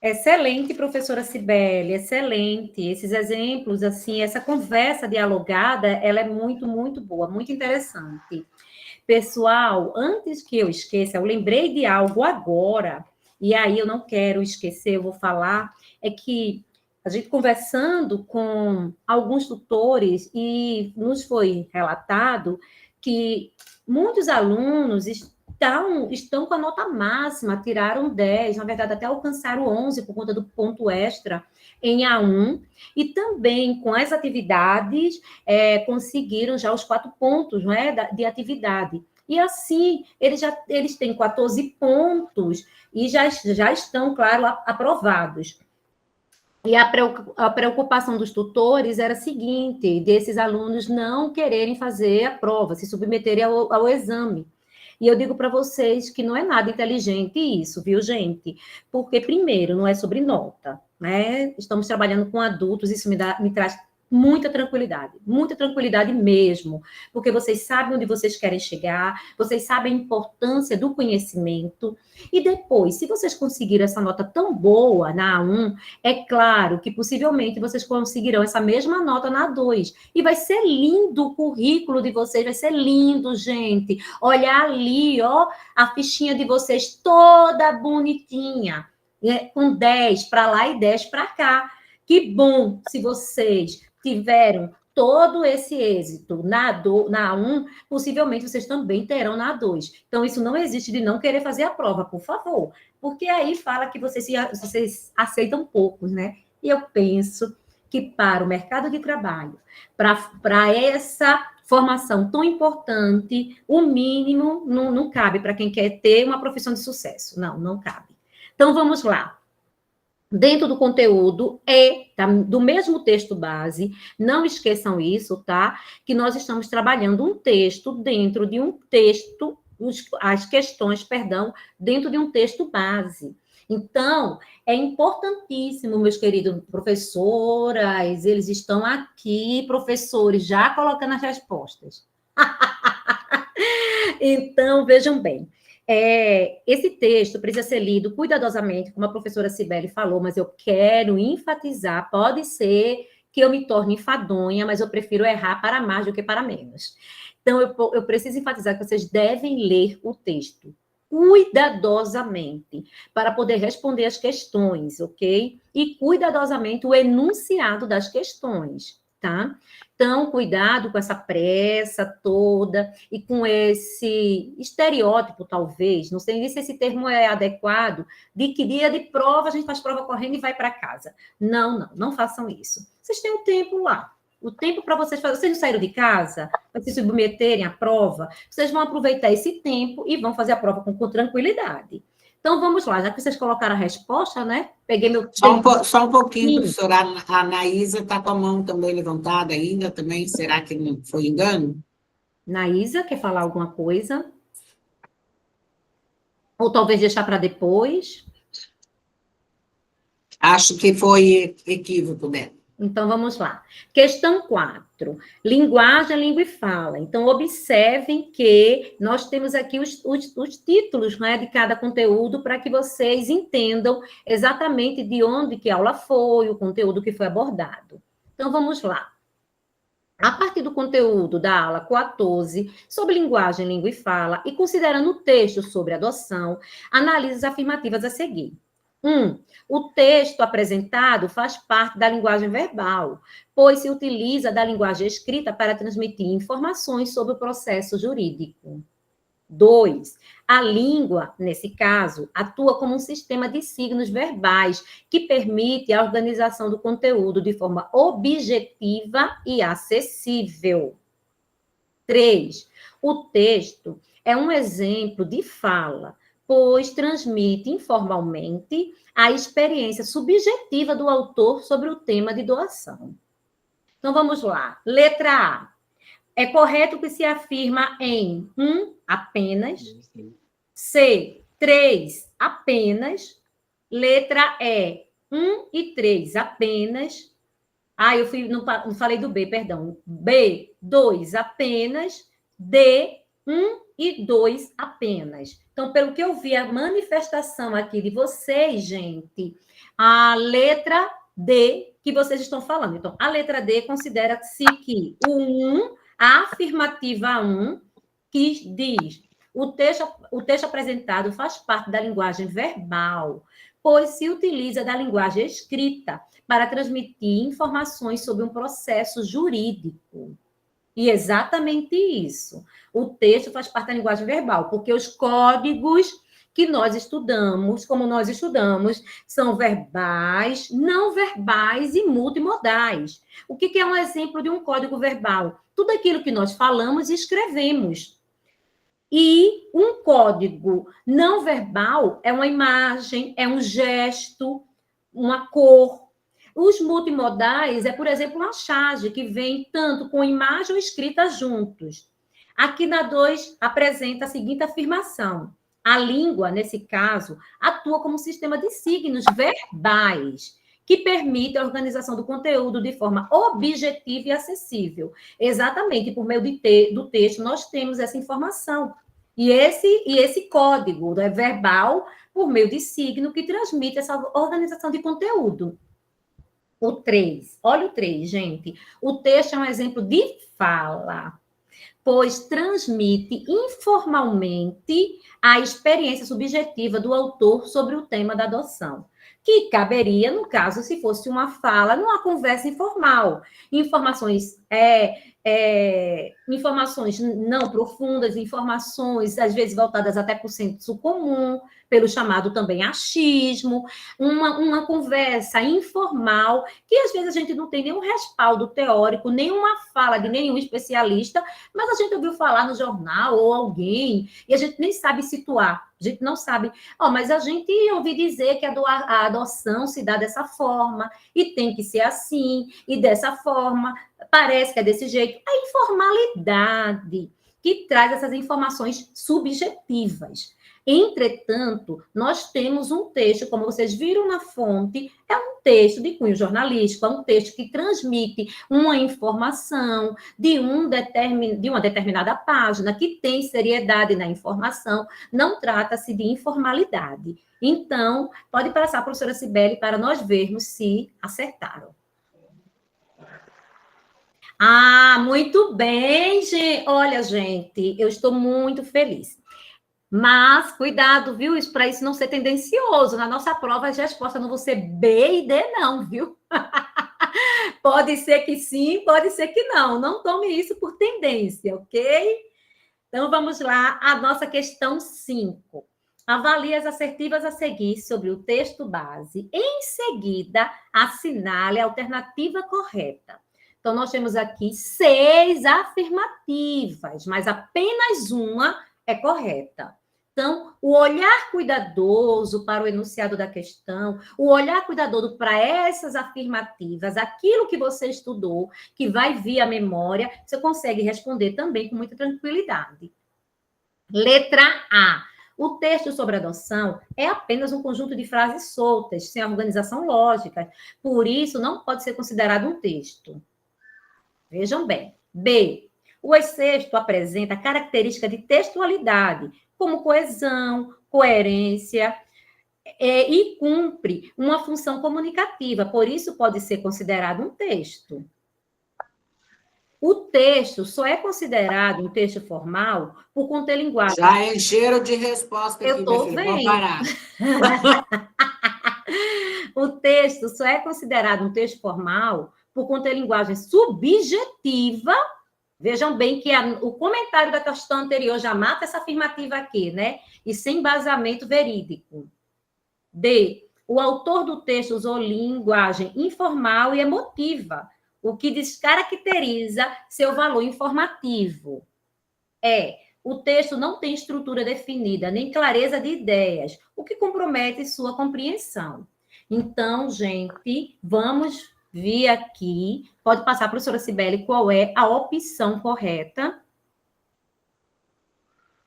Excelente, professora Cibele, excelente. Esses exemplos, assim, essa conversa dialogada, ela é muito, muito boa, muito interessante. Pessoal, antes que eu esqueça, eu lembrei de algo agora, e aí eu não quero esquecer, eu vou falar, é que a gente conversando com alguns tutores, e nos foi relatado que muitos alunos estão com a nota máxima, tiraram 10, na verdade até alcançaram 11 por conta do ponto extra em A1, e também com as atividades conseguiram já os 4 pontos, não é, de atividade. E assim, eles têm 14 pontos e já estão, claro, aprovados. E a preocupação dos tutores era a seguinte, desses alunos não quererem fazer a prova, se submeterem ao exame. E eu digo para vocês que não é nada inteligente isso, viu, gente? Porque, primeiro, não é sobre nota, né? Estamos trabalhando com adultos, isso me traz muita tranquilidade mesmo, porque vocês sabem onde vocês querem chegar, vocês sabem a importância do conhecimento, e depois, se vocês conseguiram essa nota tão boa na A1, é claro que possivelmente vocês conseguirão essa mesma nota na A2, e vai ser lindo o currículo de vocês, vai ser lindo, gente, olhar ali, ó, a fichinha de vocês toda bonitinha, com 10 para lá e 10 para cá. Que bom se vocês tiveram todo esse êxito na A1, possivelmente vocês também terão na A2. Então, isso não existe de não querer fazer a prova, por favor, porque aí fala que vocês aceitam poucos, né? E eu penso que para o mercado de trabalho, para essa formação tão importante, o mínimo não cabe para quem quer ter uma profissão de sucesso. Não cabe. Então, vamos lá. Dentro do conteúdo do mesmo texto base, não esqueçam isso, tá? Que nós estamos trabalhando um texto dentro de um texto, as questões, perdão, dentro de um texto base. Então, é importantíssimo, meus queridos professoras, eles estão aqui, professores, já colocando as respostas. Então, vejam bem. Esse texto precisa ser lido cuidadosamente, como a professora Cibele falou, mas eu quero enfatizar, pode ser que eu me torne enfadonha, mas eu prefiro errar para mais do que para menos. Então, eu preciso enfatizar que vocês devem ler o texto cuidadosamente, para poder responder as questões, ok? E cuidadosamente o enunciado das questões, tá? Então, cuidado com essa pressa toda e com esse estereótipo, talvez, não sei nem se esse termo é adequado, de que dia de prova a gente faz prova correndo e vai para casa. Não façam isso. Vocês têm um tempo lá. O tempo para vocês fazerem. Vocês não saíram de casa para se submeterem à prova, vocês vão aproveitar esse tempo e vão fazer a prova com tranquilidade. Então, vamos lá, já que vocês colocaram a resposta, né? Peguei meu... Só um pouquinho, professora. A Anaísa está com a mão também levantada ainda, também. Será que não foi engano? Naísa, quer falar alguma coisa? Ou talvez deixar para depois? Acho que foi equívoco dela. Então, vamos lá. Questão 4. Linguagem, língua e fala. Então, observem que nós temos aqui os títulos, né, de cada conteúdo para que vocês entendam exatamente de onde que a aula foi, o conteúdo que foi abordado. Então, vamos lá. A partir do conteúdo da aula 14, sobre linguagem, língua e fala, e considerando o texto sobre adoção, analise as afirmativas a seguir. 1. O texto apresentado faz parte da linguagem verbal, pois se utiliza da linguagem escrita para transmitir informações sobre o processo jurídico. 2. A língua, nesse caso, atua como um sistema de signos verbais que permite a organização do conteúdo de forma objetiva e acessível. 3. O texto é um exemplo de fala, pois transmite informalmente a experiência subjetiva do autor sobre o tema de doação. Então, vamos lá. Letra A. É correto que se afirma em 1, apenas. C, 3, apenas. Letra E, 1 e 3, apenas. Não falei do B, perdão. B, 2, apenas. D, 1 e 2 apenas. Então, pelo que eu vi, a manifestação aqui de vocês, gente, a letra D que vocês estão falando. Então, a letra D considera-se que o 1, a afirmativa 1, que diz o texto apresentado faz parte da linguagem verbal, pois se utiliza da linguagem escrita para transmitir informações sobre um processo jurídico. E exatamente isso. O texto faz parte da linguagem verbal, porque os códigos que nós estudamos, como nós estudamos, são verbais, não verbais e multimodais. O que é um exemplo de um código verbal? Tudo aquilo que nós falamos e escrevemos. E um código não verbal é uma imagem, é um gesto, uma cor. Os multimodais é, por exemplo, uma charge que vem tanto com imagem ou escrita juntos. Aqui na 2 apresenta a seguinte afirmação. A língua, nesse caso, atua como um sistema de signos verbais que permite a organização do conteúdo de forma objetiva e acessível. Exatamente, por meio do texto, nós temos essa informação. E esse código, né, verbal, por meio de signo, que transmite essa organização de conteúdo. O 3. Olha o 3, gente. O texto é um exemplo de fala, pois transmite informalmente a experiência subjetiva do autor sobre o tema da adoção, que caberia, no caso, se fosse uma fala, numa conversa informal. Informações informações não profundas, informações, às vezes, voltadas até para o senso comum, pelo chamado também achismo, uma conversa informal, que às vezes a gente não tem nenhum respaldo teórico, nenhuma fala de nenhum especialista, mas a gente ouviu falar no jornal ou alguém, e a gente nem sabe situar, a gente não sabe, mas a gente ouviu dizer que a adoção se dá dessa forma, e tem que ser assim, e dessa forma, parece que é desse jeito. A informalidade que traz essas informações subjetivas. Entretanto, nós temos um texto, como vocês viram na fonte, é um texto de cunho jornalístico, é um texto que transmite uma informação de uma determinada página, que tem seriedade na informação, não trata-se de informalidade. Então, pode passar, professora Cibele, para nós vermos se acertaram. Muito bem, gente. Olha, gente, eu estou muito feliz. Mas, cuidado, viu? Para isso não ser tendencioso. Na nossa prova, as respostas não vão ser B e D, não, viu? Pode ser que sim, pode ser que não. Não tome isso por tendência, ok? Então, vamos lá. A nossa questão 5. Avalie as assertivas a seguir sobre o texto base. Em seguida, assinale a alternativa correta. Então, nós temos aqui 6 afirmativas, mas apenas uma é correta. Então, o olhar cuidadoso para o enunciado da questão, o olhar cuidadoso para essas afirmativas, aquilo que você estudou, que vai vir à memória, você consegue responder também com muita tranquilidade. Letra A. O texto sobre adoção é apenas um conjunto de frases soltas, sem organização lógica. Por isso, não pode ser considerado um texto. Vejam bem. B. O texto apresenta característica de textualidade, como coesão, coerência, e cumpre uma função comunicativa, por isso pode ser considerado um texto. O texto só é considerado um texto formal por conter linguagem. Já encheram de resposta aqui, eu estou vendo. Parar. O texto só é considerado um texto formal por conter linguagem subjetiva. Vejam bem que o comentário da questão anterior já mata essa afirmativa aqui, né? E sem embasamento verídico. D. O autor do texto usou linguagem informal e emotiva, o que descaracteriza seu valor informativo. O texto não tem estrutura definida, nem clareza de ideias, o que compromete sua compreensão. Então, gente, vamos vi aqui, pode passar, professora Cibele, qual é a opção correta.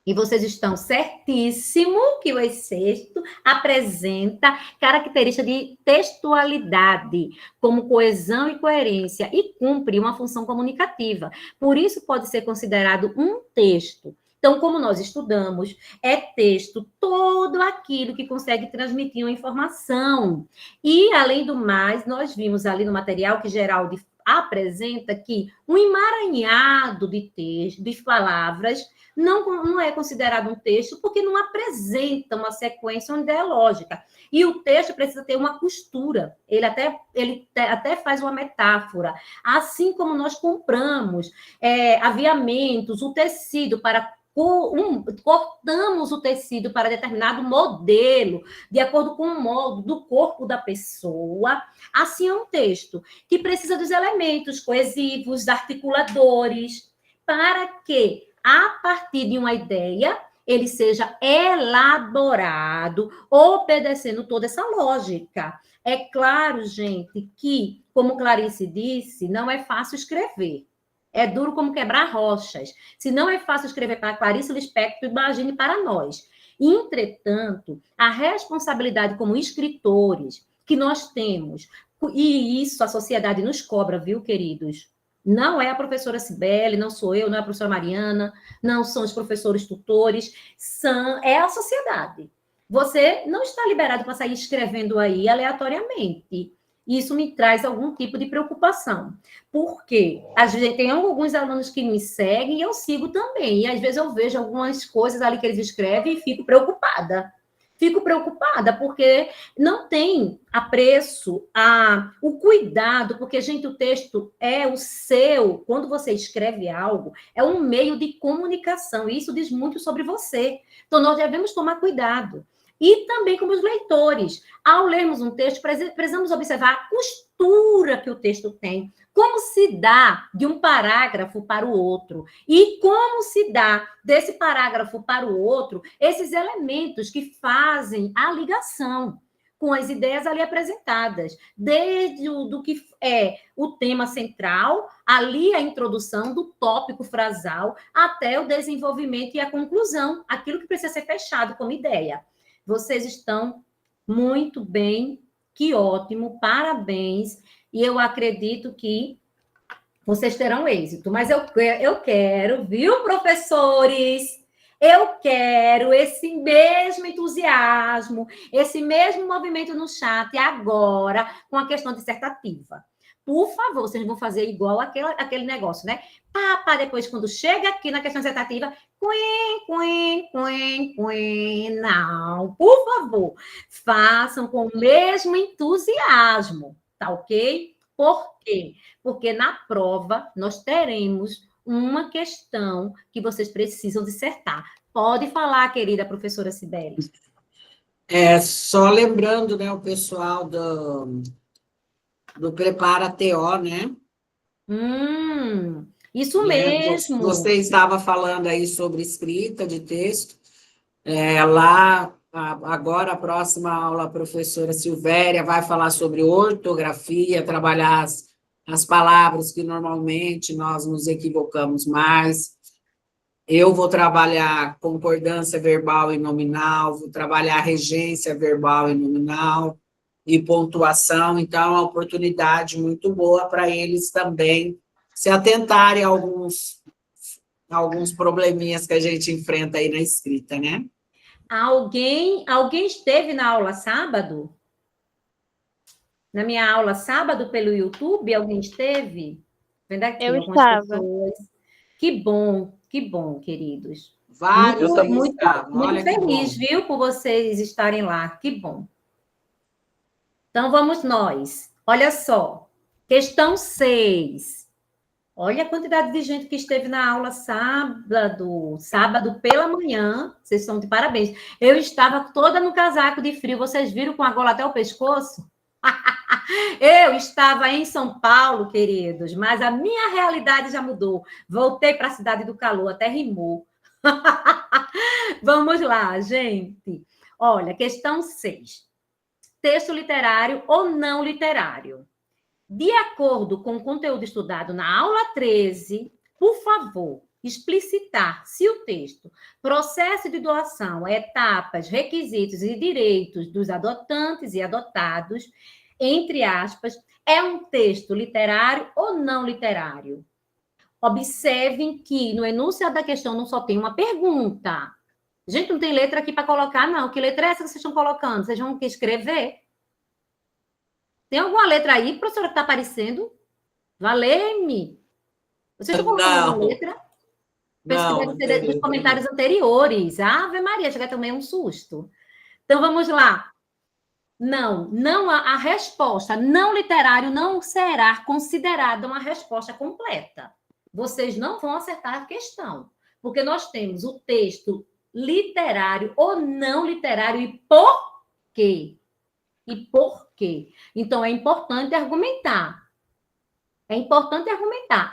E vocês estão certíssimo que o texto apresenta característica de textualidade, como coesão e coerência, e cumpre uma função comunicativa. Por isso, pode ser considerado um texto. Então, como nós estudamos, é texto todo aquilo que consegue transmitir uma informação. E, além do mais, nós vimos ali no material que Geraldo apresenta que um emaranhado de texto, de palavras, não é considerado um texto porque não apresenta uma sequência onde é lógica. E o texto precisa ter uma costura. Ele até faz uma metáfora. Assim como nós compramos aviamentos, o tecido para... cortamos o tecido para determinado modelo, de acordo com o molde do corpo da pessoa. Assim é um texto que precisa dos elementos coesivos, articuladores, para que, a partir de uma ideia, ele seja elaborado, obedecendo toda essa lógica. É claro, gente, que, como Clarice disse, não é fácil escrever. É duro como quebrar rochas. Se não é fácil escrever para Clarice Lispector, imagine para nós. Entretanto, a responsabilidade como escritores que nós temos, e isso a sociedade nos cobra, viu, queridos? Não é a professora Cibele, não sou eu, não é a professora Mariana, não são os professores tutores, é a sociedade. Você não está liberado para sair escrevendo aí aleatoriamente. Isso me traz algum tipo de preocupação. Porque às vezes tem alguns alunos que me seguem e eu sigo também. E às vezes eu vejo algumas coisas ali que eles escrevem e fico preocupada. Fico preocupada, porque não tem apreço, o cuidado, porque, gente, o texto é o seu, quando você escreve algo, é um meio de comunicação, e isso diz muito sobre você. Então, nós devemos tomar cuidado. E também como os leitores. Ao lermos um texto, precisamos observar a costura que o texto tem, como se dá de um parágrafo para o outro, e como se dá desse parágrafo para o outro esses elementos que fazem a ligação com as ideias ali apresentadas, desde do que é o tema central, ali a introdução do tópico frasal, até o desenvolvimento e a conclusão, aquilo que precisa ser fechado como ideia. Vocês estão muito bem, que ótimo, parabéns, e eu acredito que vocês terão êxito. Mas eu quero, viu, professores? Eu quero esse mesmo entusiasmo, esse mesmo movimento no chat agora com a questão dissertativa. Por favor, vocês vão fazer igual aquele negócio, né? Pá, depois, quando chega aqui na questão dissertativa, não, por favor, façam com o mesmo entusiasmo, tá ok? Por quê? Porque na prova nós teremos uma questão que vocês precisam dissertar. Pode falar, querida professora Cibele. Só lembrando, né, o pessoal do Prepara TO, né? Isso mesmo. Você estava falando aí sobre escrita de texto. Lá, agora, a próxima aula, a professora Silvéria vai falar sobre ortografia, trabalhar as palavras que normalmente nós nos equivocamos mais. Eu vou trabalhar concordância verbal e nominal, vou trabalhar regência verbal e nominal, e pontuação, então é uma oportunidade muito boa para eles também se atentarem a alguns probleminhas que a gente enfrenta aí na escrita, né? Alguém esteve na aula sábado? Na minha aula sábado pelo YouTube, alguém esteve? Vendo aqui Eu algumas estava. pessoas. Que bom, queridos. Vários Muito Olha feliz, viu, por vocês estarem lá. Que bom. Então, vamos nós. Olha só. Questão 6. Olha a quantidade de gente que esteve na aula sábado pela manhã. Vocês estão de parabéns. Eu estava toda no casaco de frio. Vocês viram com a gola até o pescoço? Eu estava em São Paulo, queridos, mas a minha realidade já mudou. Voltei para a cidade do calor, até rimou. Vamos lá, gente. Olha, questão 6. Texto literário ou não literário? De acordo com o conteúdo estudado na aula 13, por favor, explicitar se o texto, processo de doação, etapas, requisitos e direitos dos adotantes e adotados, entre aspas, é um texto literário ou não literário? Observem que no enunciado da questão não só tem uma pergunta. Gente, não tem letra aqui para colocar, não. Que letra é essa que vocês estão colocando? Vocês vão escrever? Tem alguma letra aí, professora, que está aparecendo? Valeu-me! Vocês estão colocando uma letra? Não, deve ser dos comentários anteriores. Ave Maria, chega também um susto. Então, vamos lá. Não, a resposta não literário não será considerada uma resposta completa. Vocês não vão acertar a questão, porque nós temos o texto literário ou não literário e por quê? E por quê? Então, é importante argumentar.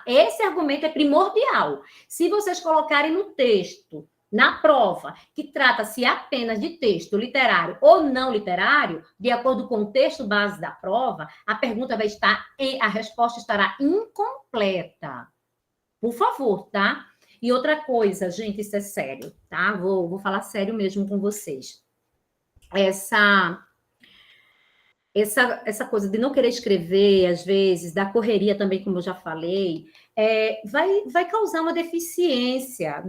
Esse argumento é primordial. Se vocês colocarem no texto, na prova, que trata-se apenas de texto literário ou não literário, de acordo com o texto base da prova, a pergunta vai estar a resposta estará incompleta. Por favor, tá? E outra coisa, gente, isso é sério, tá? Vou falar sério mesmo com vocês. Essa coisa de não querer escrever, às vezes, da correria também, como eu já falei, vai causar uma deficiência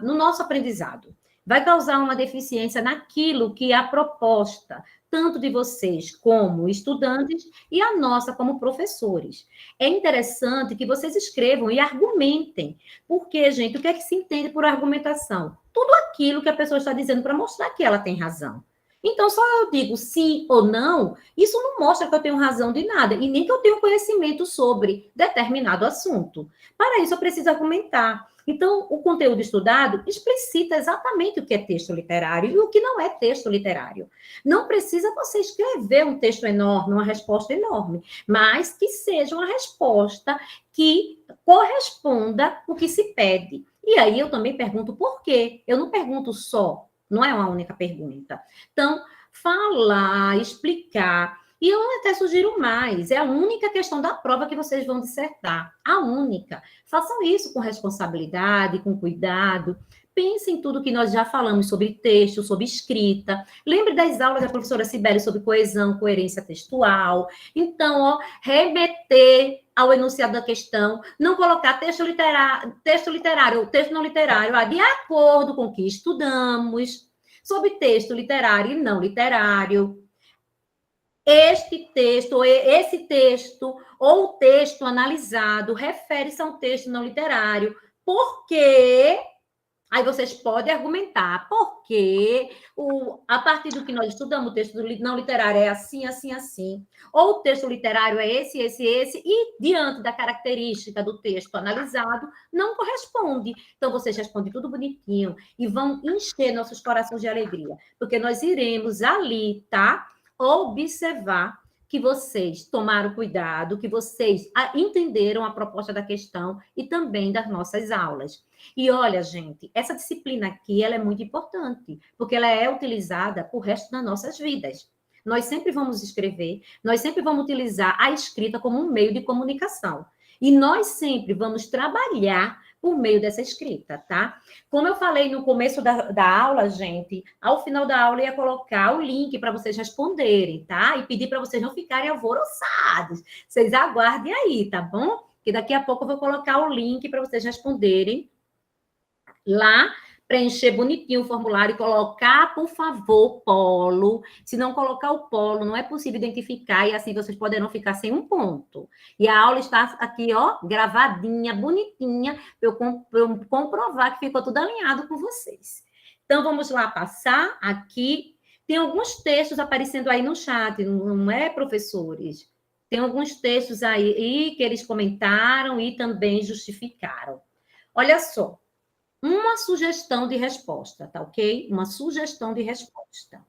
no nosso aprendizado. Vai causar uma deficiência naquilo que é a proposta, tanto de vocês como estudantes e a nossa como professores. É interessante que vocês escrevam e argumentem. Porque, gente, o que é que se entende por argumentação? Tudo aquilo que a pessoa está dizendo para mostrar que ela tem razão. Então, só eu digo sim ou não, isso não mostra que eu tenho razão de nada, e nem que eu tenho conhecimento sobre determinado assunto. Para isso, eu preciso argumentar. Então, o conteúdo estudado explicita exatamente o que é texto literário e o que não é texto literário. Não precisa você escrever um texto enorme, uma resposta enorme, mas que seja uma resposta que corresponda ao que se pede. E aí eu também pergunto por quê. Eu não pergunto só, não é uma única pergunta. Então, falar, explicar. E eu até sugiro mais, é a única questão da prova que vocês vão dissertar. A única. Façam isso com responsabilidade, com cuidado. Pensem em tudo que nós já falamos sobre texto, sobre escrita. Lembre das aulas da professora Cibele sobre coesão, coerência textual. Então, ó, remeter ao enunciado da questão, não colocar texto literário ou texto não literário, de acordo com o que estudamos, sobre texto literário e não literário. Este texto, ou esse texto, ou o texto analisado, refere-se a um texto não literário. Por quê? Aí vocês podem argumentar, porque a partir do que nós estudamos, o texto não literário é assim, assim, assim. Ou o texto literário é esse, e diante da característica do texto analisado, não corresponde. Então, vocês respondem tudo bonitinho e vão encher nossos corações de alegria, porque nós iremos ali, tá? Observar que vocês tomaram cuidado, que vocês entenderam a proposta da questão e também das nossas aulas. E olha, gente, essa disciplina aqui, ela é muito importante, porque ela é utilizada para o resto das nossas vidas. Nós sempre vamos escrever, nós sempre vamos utilizar a escrita como um meio de comunicação. E nós sempre vamos trabalhar por meio dessa escrita, tá? Como eu falei no começo da aula, gente, ao final da aula eu ia colocar o link para vocês responderem, tá? E pedir para vocês não ficarem alvoroçados. Vocês aguardem aí, tá bom? Que daqui a pouco eu vou colocar o link para vocês responderem lá, preencher bonitinho o formulário e colocar, por favor, polo. Se não colocar o polo, não é possível identificar e assim vocês poderão ficar sem um ponto. E a aula está aqui, ó, gravadinha, bonitinha, para eu comprovar que ficou tudo alinhado com vocês. Então, vamos lá passar aqui. Tem alguns textos aparecendo aí no chat, não é, professores? Tem alguns textos aí que eles comentaram e também justificaram. Olha só. Uma sugestão de resposta, tá ok? Uma sugestão de resposta.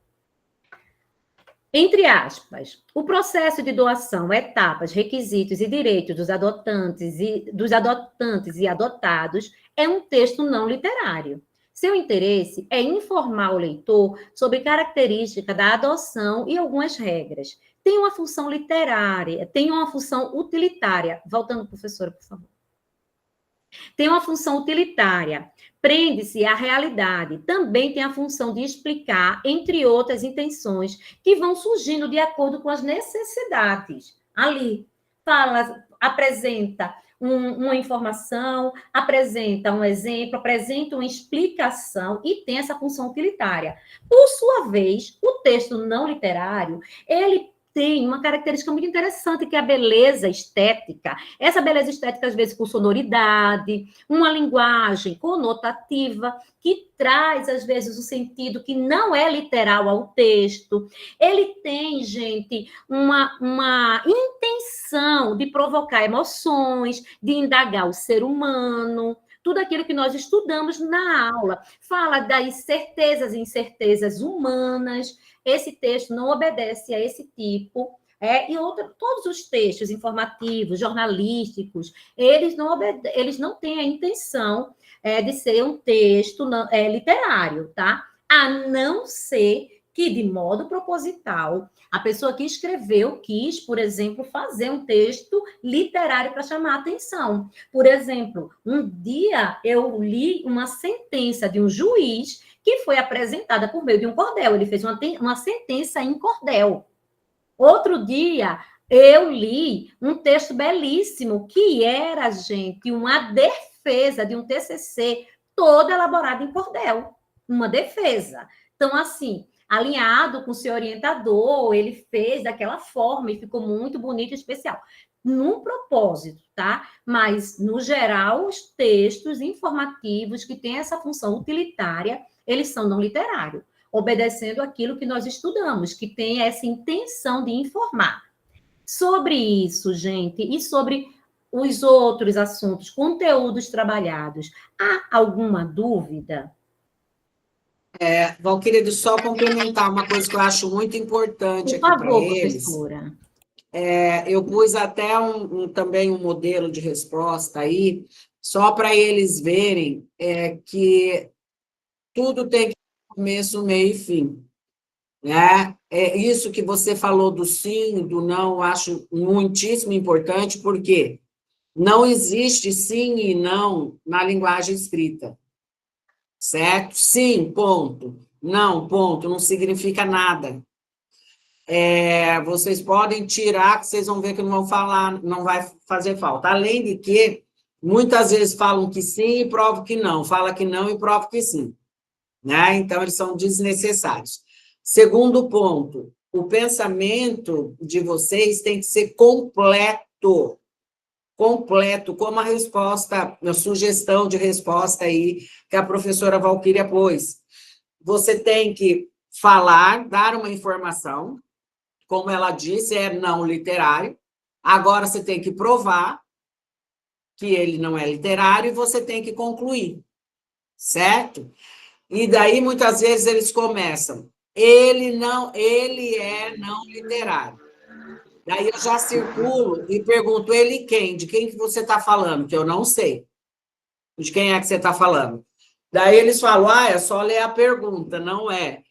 Entre aspas, o processo de doação, etapas, requisitos e direitos dos adotantes e adotados é um texto não literário. Seu interesse é informar o leitor sobre características da adoção e algumas regras. Tem uma função literária, tem uma função utilitária. Voltando, professora, por favor. Tem uma função utilitária, prende-se à realidade, também tem a função de explicar, entre outras intenções, que vão surgindo de acordo com as necessidades. Ali, apresenta uma informação, apresenta um exemplo, apresenta uma explicação e tem essa função utilitária. Por sua vez, o texto não literário, ele tem uma característica muito interessante, que é a beleza estética. Essa beleza estética, às vezes, com sonoridade, uma linguagem conotativa, que traz, às vezes, um sentido que não é literal ao texto. Ele tem, gente, uma intenção de provocar emoções, de indagar o ser humano, tudo aquilo que nós estudamos na aula. Fala das certezas e incertezas humanas. Esse texto não obedece a esse tipo. Todos os textos informativos, jornalísticos, eles não têm a intenção de ser um texto literário, tá? A não ser que, de modo proposital, a pessoa que escreveu quis, por exemplo, fazer um texto literário para chamar a atenção. Por exemplo, um dia eu li uma sentença de um juiz que foi apresentada por meio de um cordel. Ele fez uma sentença em cordel. Outro dia, eu li um texto belíssimo, que era, gente, uma defesa de um TCC todo elaborado em cordel. Uma defesa. Então, assim, alinhado com o seu orientador, ele fez daquela forma e ficou muito bonito e especial. Num propósito, tá? Mas, no geral, os textos informativos que têm essa função utilitária, eles são não literários. obedecendo aquilo que nós estudamos, que tem essa intenção de informar. Sobre isso, gente, e sobre os outros assuntos, conteúdos trabalhados, há alguma dúvida? Valquíria, de só complementar uma coisa que eu acho muito importante Por aqui para favor, eles. professora. Eu pus até também um modelo de resposta aí, só para eles verem que tudo tem que ter começo, meio e fim. Né? Isso que você falou do sim, do não, eu acho muitíssimo importante, porque não existe sim e não na linguagem escrita. Certo? Sim, ponto. Não, ponto. Não significa nada. Vocês podem tirar, que vocês vão ver que não vão falar, não vai fazer falta. Além de que, muitas vezes falam que sim e provam que não. Fala que não e prova que sim. Né? Então, eles são desnecessários. Segundo ponto, o pensamento de vocês tem que ser completo. Completo, como a resposta, a sugestão de resposta aí que a professora Valquíria pôs. Você tem que falar, dar uma informação, como ela disse, é não literário. Agora você tem que provar que ele não é literário e você tem que concluir, certo? E daí, muitas vezes, eles começam, ele é não literário. Daí eu já circulo e pergunto, ele quem? De quem que você está falando? Que eu não sei. De quem é que você está falando? Daí eles falam, é só ler a pergunta. Não é.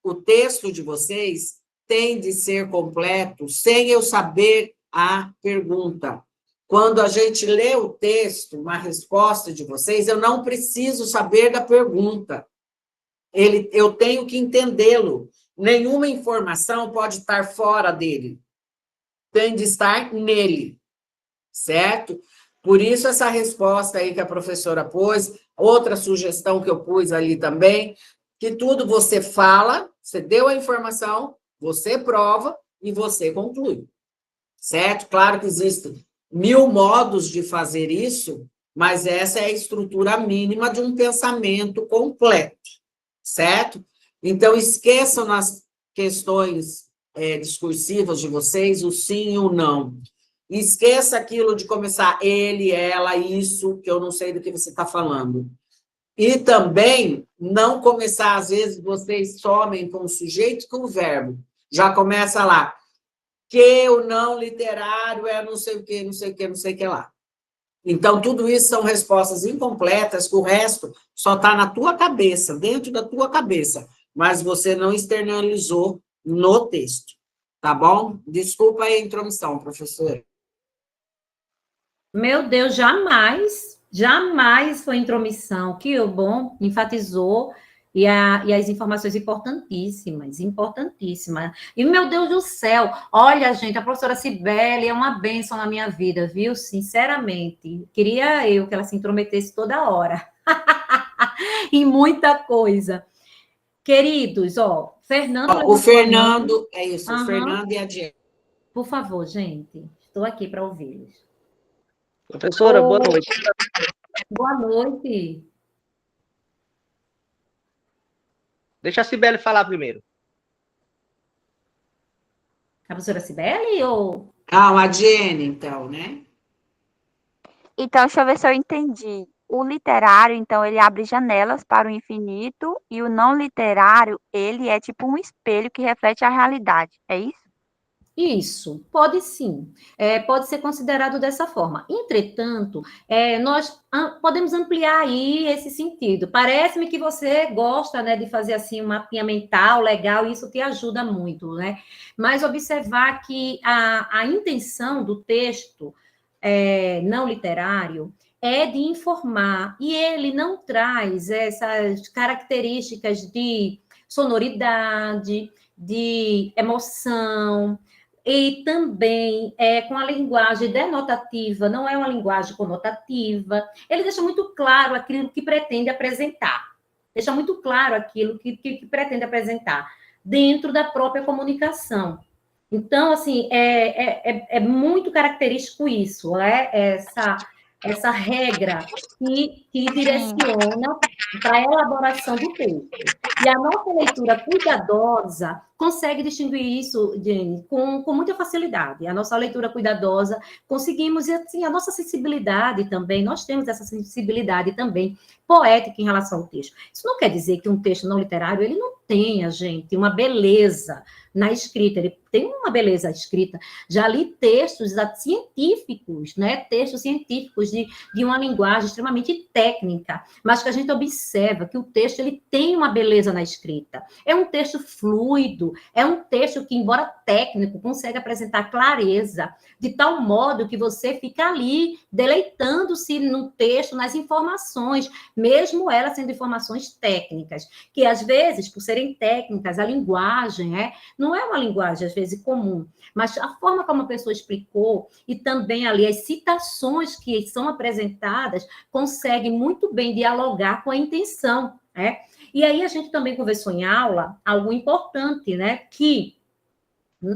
O texto de vocês tem de ser completo sem eu saber a pergunta. Quando a gente lê o texto, uma resposta de vocês, eu não preciso saber da pergunta. Eu tenho que entendê-lo. Nenhuma informação pode estar fora dele. Tem de estar nele, certo? Por isso, essa resposta aí que a professora pôs, outra sugestão que eu pus ali também, que tudo você fala, você deu a informação, você prova e você conclui, certo? Claro que existem 1000 modos de fazer isso, mas essa é a estrutura mínima de um pensamento completo, certo? Então, esqueçam nas questões discursivas de vocês o sim e o não. Esqueça aquilo de começar ele, ela, isso, que eu não sei do que você está falando. E também não começar, às vezes, vocês somem com o sujeito e com o verbo. Já começa lá. Que o não literário é não sei o quê, não sei o quê, não sei o que lá. Então, tudo isso são respostas incompletas, que o resto só está na tua cabeça, dentro da tua cabeça, mas você não externalizou no texto, tá bom? Desculpa aí a intromissão, professora. Meu Deus, jamais foi intromissão. Que bom, enfatizou, e as informações importantíssimas. E, meu Deus do céu, olha, gente, a professora Cibele é uma bênção na minha vida, viu? Sinceramente. Queria eu que ela se intrometesse toda hora. E muita coisa. Queridos, Fernando... O Fernando, é isso, o Fernando e a Diana. Por favor, gente, estou aqui para ouvi-los. Professora, boa noite. Boa noite. Deixa a Cibele falar primeiro. A professora Cibele ou... A Jenny, então, né? Então, deixa eu ver se eu entendi. O literário, então, ele abre janelas para o infinito, e o não literário, ele é tipo um espelho que reflete a realidade. É isso? Isso, pode sim, pode ser considerado dessa forma. Entretanto, nós podemos ampliar aí esse sentido. Parece-me que você gosta, né, de fazer assim um mapinha mental legal, e isso te ajuda muito, né? Mas observar que a intenção do texto não literário é de informar, e ele não traz essas características de sonoridade, de emoção, e também com a linguagem denotativa, não é uma linguagem conotativa. Ele deixa muito claro aquilo que pretende apresentar. Deixa muito claro aquilo que pretende apresentar dentro da própria comunicação. Então, assim, é muito característico isso, né? essa regra que direciona para a elaboração do texto. E a nossa leitura cuidadosa consegue distinguir isso, Jenny, com muita facilidade. A nossa leitura cuidadosa, conseguimos, e assim, a nossa sensibilidade também, nós temos essa sensibilidade também poética em relação ao texto. Isso não quer dizer que um texto não literário, ele não tenha, gente, uma beleza na escrita, ele tem uma beleza escrita. Já li textos científicos, né? Textos científicos de uma linguagem extremamente técnica, mas que a gente observa que o texto ele tem uma beleza na escrita. É um texto fluido, é um texto que, embora técnico, consegue apresentar clareza, de tal modo que você fica ali deleitando-se no texto, nas informações, mesmo elas sendo informações técnicas, que às vezes, por serem técnicas, a linguagem não é uma linguagem, às vezes, comum, mas a forma como a pessoa explicou e também ali as citações que são apresentadas conseguem muito bem dialogar com a intenção, né? E aí a gente também conversou em aula algo importante, né? Que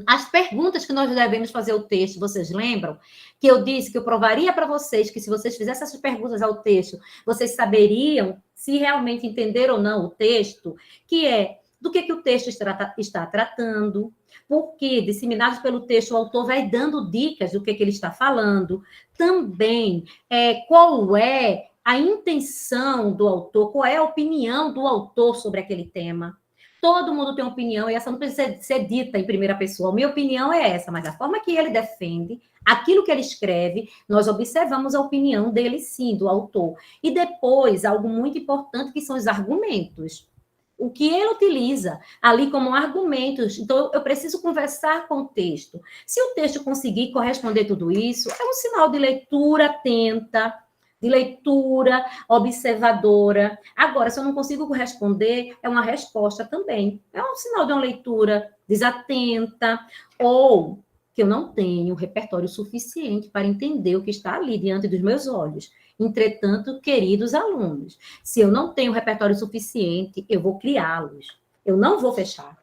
as perguntas que nós devemos fazer ao texto, vocês lembram? Que eu disse que eu provaria para vocês que se vocês fizessem essas perguntas ao texto, vocês saberiam se realmente entenderam ou não o texto, que é do que o texto está tratando, porque, disseminados pelo texto, o autor vai dando dicas do que ele está falando. Também, qual é a intenção do autor, qual é a opinião do autor sobre aquele tema. Todo mundo tem uma opinião, e essa não precisa ser dita em primeira pessoa. A minha opinião é essa, mas a forma que ele defende, aquilo que ele escreve, nós observamos a opinião dele, sim, do autor. E depois, algo muito importante, que são os argumentos. O que ele utiliza ali como argumentos. Então, eu preciso conversar com o texto. Se o texto conseguir corresponder tudo isso, é um sinal de leitura atenta, de leitura observadora. Agora, se eu não consigo corresponder, é uma resposta também. É um sinal de uma leitura desatenta, ou que eu não tenho repertório suficiente para entender o que está ali diante dos meus olhos. Entretanto, queridos alunos, se eu não tenho repertório suficiente, eu vou criá-los. Eu não vou fechar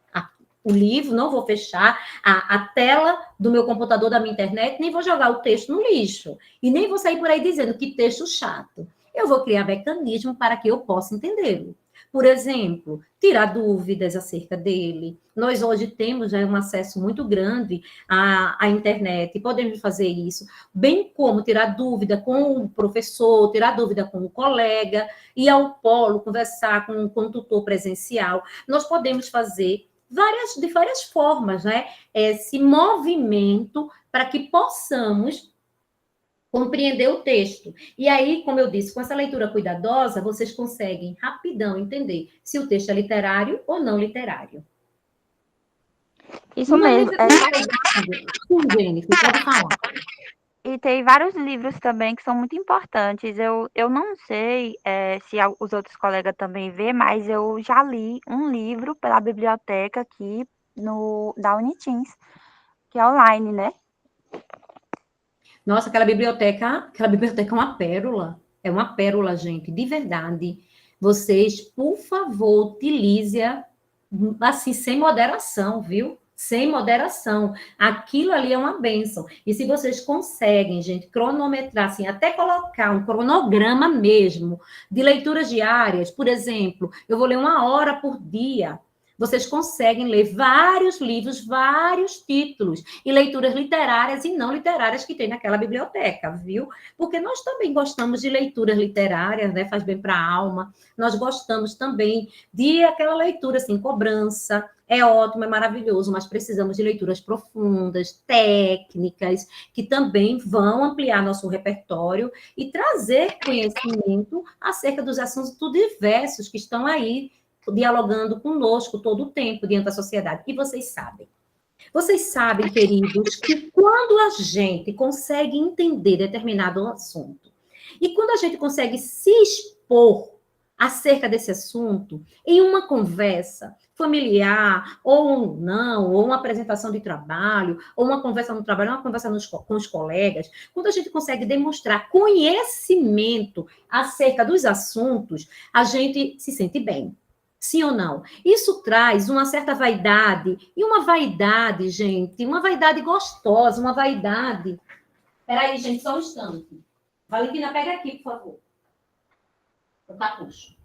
o livro, não vou fechar a tela do meu computador, da minha internet, nem vou jogar o texto no lixo. E nem vou sair por aí dizendo que texto chato. Eu vou criar mecanismo para que eu possa entendê-lo. Por exemplo, tirar dúvidas acerca dele. Nós hoje temos um acesso muito grande à internet e podemos fazer isso, bem como tirar dúvida com o professor, tirar dúvida com o colega, ir ao polo, conversar com o tutor presencial. Nós podemos fazer de várias formas, né? Esse movimento para que possamos compreender o texto. E aí, como eu disse, com essa leitura cuidadosa, vocês conseguem rapidão entender se o texto é literário ou não literário. Isso mesmo. Sim, Jennifer, pode falar. E tem vários livros também que são muito importantes. Eu não sei se os outros colegas também vê, mas eu já li um livro pela biblioteca aqui da Unitins, que é online, né? Nossa, aquela biblioteca é uma pérola. É uma pérola, gente, de verdade. Vocês, por favor, utilize-a assim, sem moderação, viu? Sem moderação. Aquilo ali é uma bênção. E se vocês conseguem, gente, cronometrar, assim, até colocar um cronograma mesmo de leituras diárias, por exemplo, eu vou ler 1 hora por dia. Vocês conseguem ler vários livros, vários títulos, e leituras literárias e não literárias que tem naquela biblioteca, viu? Porque nós também gostamos de leituras literárias, né? Faz bem para a alma. Nós gostamos também de aquela leitura, assim, cobrança. É ótimo, é maravilhoso, mas precisamos de leituras profundas, técnicas, que também vão ampliar nosso repertório e trazer conhecimento acerca dos assuntos diversos que estão aí, dialogando conosco todo o tempo diante da sociedade. E vocês sabem, queridos, que quando a gente consegue entender determinado assunto, e quando a gente consegue se expor acerca desse assunto, em uma conversa familiar, ou não, ou uma apresentação de trabalho, ou uma conversa no trabalho, uma conversa com os colegas, quando a gente consegue demonstrar conhecimento acerca dos assuntos, a gente se sente bem. Sim ou não? Isso traz uma certa vaidade, e uma vaidade, gente, uma vaidade gostosa, uma vaidade... Espera aí, gente, só um instante. Valentina, pega aqui, por favor. O capucho.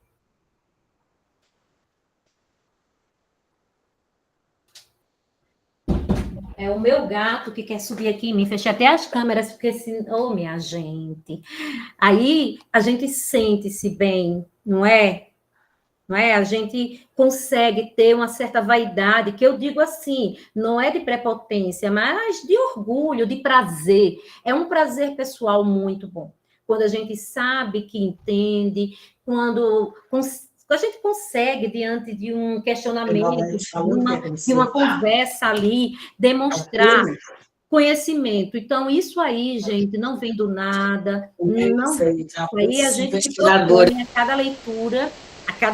É o meu gato que quer subir aqui em mim. Fechei até as câmeras, porque assim... Oh, minha gente. Aí a gente sente-se bem, não é? Não é? A gente consegue ter uma certa vaidade, que eu digo assim, não é de prepotência, mas de orgulho, de prazer. É um prazer pessoal muito bom. Quando a gente sabe que entende, quando a gente consegue, diante de um questionamento, de uma conversa ali, demonstrar conhecimento. Então, isso aí, gente, não vem do nada, não. Aí a gente se propõe a cada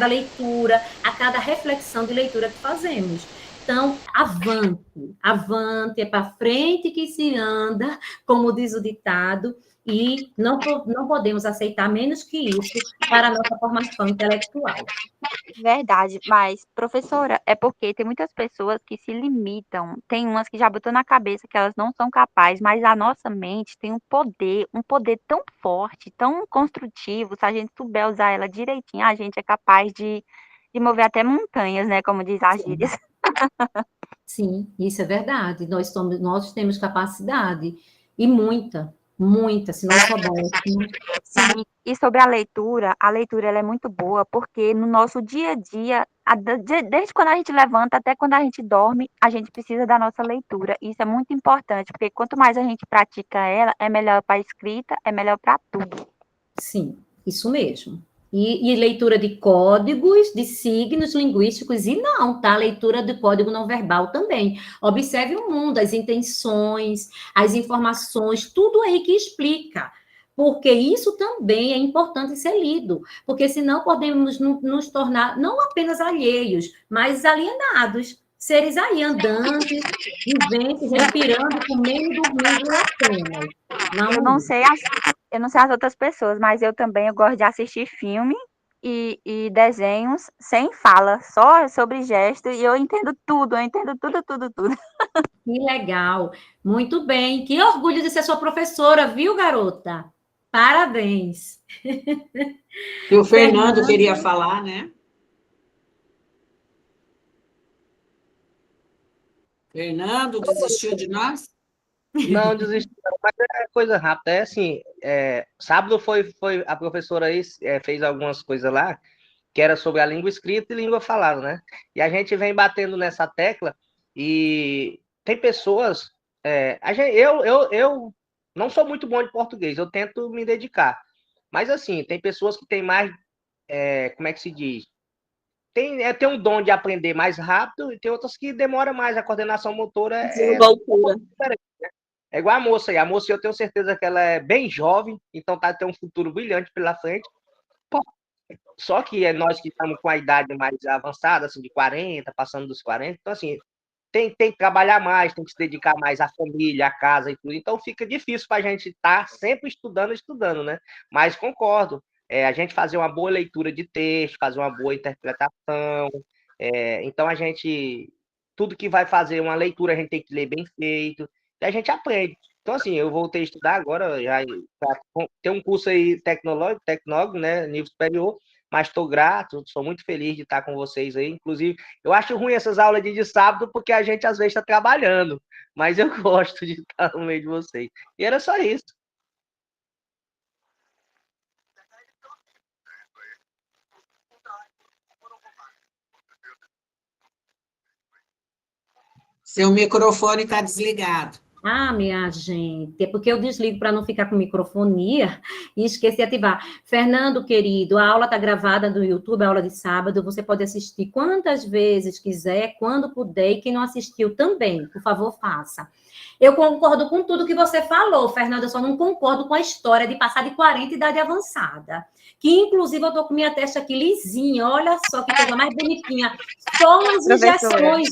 leitura, a cada reflexão de leitura que fazemos. Então, avante, é para frente que se anda, como diz o ditado, e não podemos aceitar menos que isso para a nossa formação intelectual. Verdade, mas, professora, é porque tem muitas pessoas que se limitam, tem umas que já botam na cabeça que elas não são capazes, mas a nossa mente tem um poder tão forte, tão construtivo, se a gente souber usar ela direitinho, a gente é capaz de mover até montanhas, né, como diz as gírias. Sim, isso é verdade, nós temos capacidade, e muita, se nós soubéssemos. Sim, e sobre a leitura ela é muito boa, porque no nosso dia a dia, desde quando a gente levanta até quando a gente dorme, a gente precisa da nossa leitura. Isso é muito importante, porque quanto mais a gente pratica ela, é melhor para a escrita, é melhor para tudo. Sim, isso mesmo. E leitura de códigos, de signos linguísticos, e não, tá? Leitura de código não verbal também. Observe o mundo, as intenções, as informações, tudo aí que explica. Porque isso também é importante ser lido, porque senão podemos nos tornar não apenas alheios, mas alienados, seres aí andantes, viventes, respirando, comendo e dormindo apenas. Eu não sei as outras pessoas, mas eu gosto de assistir filme e desenhos sem fala, só sobre gesto, e eu entendo tudo, tudo. Que legal, muito bem. Que orgulho de ser sua professora, viu, garota? Parabéns. E o Fernando queria falar, né? Fernando desistiu de nós? Não, desisti, não, mas é coisa rápida. É assim, sábado foi a professora aí fez algumas coisas lá, que era sobre a língua escrita e língua falada, né? E a gente vem batendo nessa tecla e tem pessoas. Eu não sou muito bom de português, eu tento me dedicar. Mas assim, tem pessoas que têm mais, como é que se diz? Tem um dom de aprender mais rápido e tem outras que demoram mais. A coordenação motora é igual a moça aí. A moça, eu tenho certeza que ela é bem jovem, então tem um futuro brilhante pela frente. Só que é nós que estamos com a idade mais avançada, assim, de 40, passando dos 40, então, assim, tem que trabalhar mais, tem que se dedicar mais à família, à casa e tudo. Então, fica difícil para a gente estar sempre estudando, né? Mas concordo. A gente fazer uma boa leitura de texto, fazer uma boa interpretação. Então, tudo que vai fazer uma leitura, a gente tem que ler bem feito, e a gente aprende. Então, assim, eu voltei a estudar agora, já tem um curso aí tecnólogo, né, nível superior, mas estou grato, sou muito feliz de estar com vocês aí. Inclusive, eu acho ruim essas aulas de sábado, porque a gente às vezes está trabalhando, mas eu gosto de estar no meio de vocês. E era só isso. Seu microfone está desligado. Ah, minha gente, é porque eu desligo para não ficar com microfonia e esqueci de ativar. Fernando, querido, a aula está gravada no YouTube, a aula de sábado, você pode assistir quantas vezes quiser, quando puder, e quem não assistiu também, por favor, faça. Eu concordo com tudo que você falou, Fernando, eu só não concordo com a história de passar de 40 idade avançada. Que, inclusive, eu estou com minha testa aqui lisinha, olha só que coisa mais bonitinha. Só as injeções,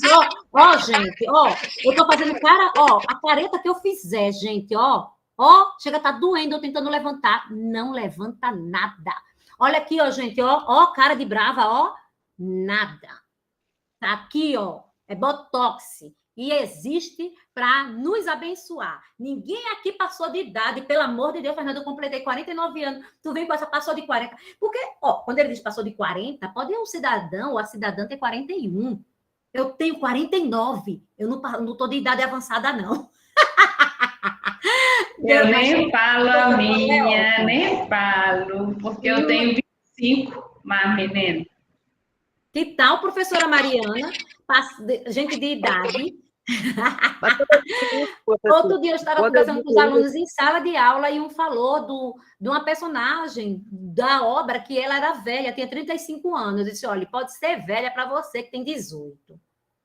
ó, gente, ó, eu estou fazendo cara, ó, a careta que eu fizer, gente, ó, chega a tá doendo eu tentando levantar, não levanta nada. Olha aqui, ó, gente, ó, cara de brava, ó, nada. Tá aqui, ó, é botox. e existe para nos abençoar. Ninguém aqui passou de idade, pelo amor de Deus, Fernando, eu completei 49 anos, tu vem com essa passou de 40. Porque, quando ele diz passou de 40, pode um cidadão ou a cidadã ter 41. Eu tenho 49, eu não estou de idade avançada, não. Eu nem falo a minha, nem falo, porque eu tenho 25, mas, menino. Que tal, professora Mariana? Gente de idade. Outro dia eu estava conversando com os alunos em sala de aula e um falou de uma personagem da obra que ela era velha, tinha 35 anos. Eu disse, olha, pode ser velha para você que tem 18.